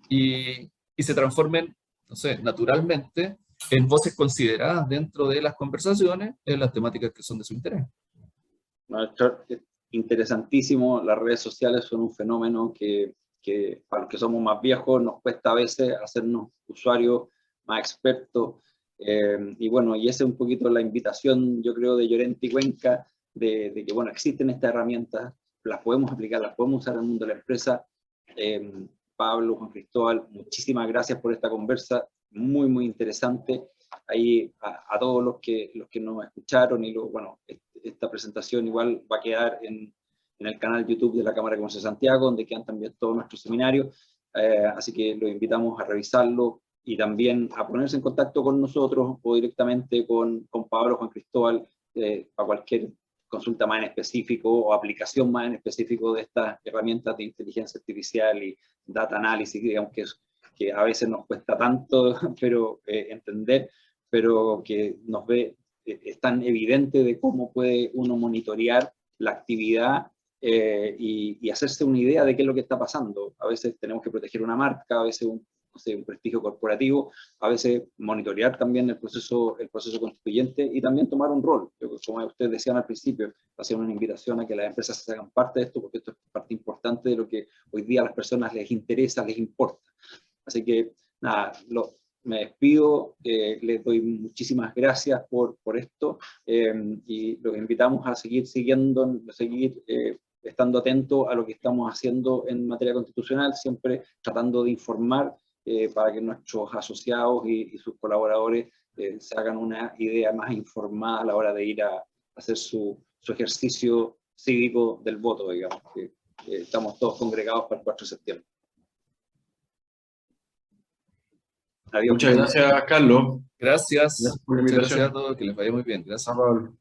Speaker 2: y se transformen, no sé, naturalmente en voces consideradas dentro de las conversaciones en las temáticas que son de su interés.
Speaker 1: Interesantísimo. Las redes sociales son un fenómeno que para los que somos más viejos nos cuesta a veces hacernos usuarios más expertos. Y bueno, y esa es un poquito la invitación, yo creo, de Llorente y Cuenca, de que, bueno, existen estas herramientas, las podemos aplicar, las podemos usar en el mundo de la empresa. Pablo, Juan Cristóbal, muchísimas gracias por esta conversa, muy, muy interesante. Ahí a todos los que nos escucharon y bueno, esta presentación igual va a quedar en el canal YouTube de la Cámara de Comercio de Santiago, donde quedan también todos nuestros seminarios, así que los invitamos a revisarlo y también a ponerse en contacto con nosotros o directamente con Pablo, Juan Cristóbal, para cualquier consulta más en específico o aplicación más en específico de estas herramientas de inteligencia artificial y data analysis, digamos que a veces nos cuesta tanto pero entender, pero que nos ve, es tan evidente de cómo puede uno monitorear la actividad y hacerse una idea de qué es lo que está pasando. A veces tenemos que proteger una marca, a veces no sé, un prestigio corporativo, a veces monitorear también el proceso constituyente y también tomar un rol. Como ustedes decían al principio, hacer una invitación a que las empresas se hagan parte de esto, porque esto es parte importante de lo que hoy día a las personas les interesa, les importa. Así que, nada, me despido, les doy muchísimas gracias por esto y los invitamos a seguir estando atentos a lo que estamos haciendo en materia constitucional, siempre tratando de informar para que nuestros asociados y sus colaboradores se hagan una idea más informada a la hora de ir a hacer su ejercicio cívico del voto, digamos, que estamos todos congregados para el 4 de septiembre.
Speaker 3: Adiós. Muchas gracias, Carlos.
Speaker 2: Gracias.
Speaker 3: Gracias por la
Speaker 2: Muchas
Speaker 3: invitación.
Speaker 2: gracias a todos, que les vaya muy bien. Gracias.
Speaker 3: Pablo.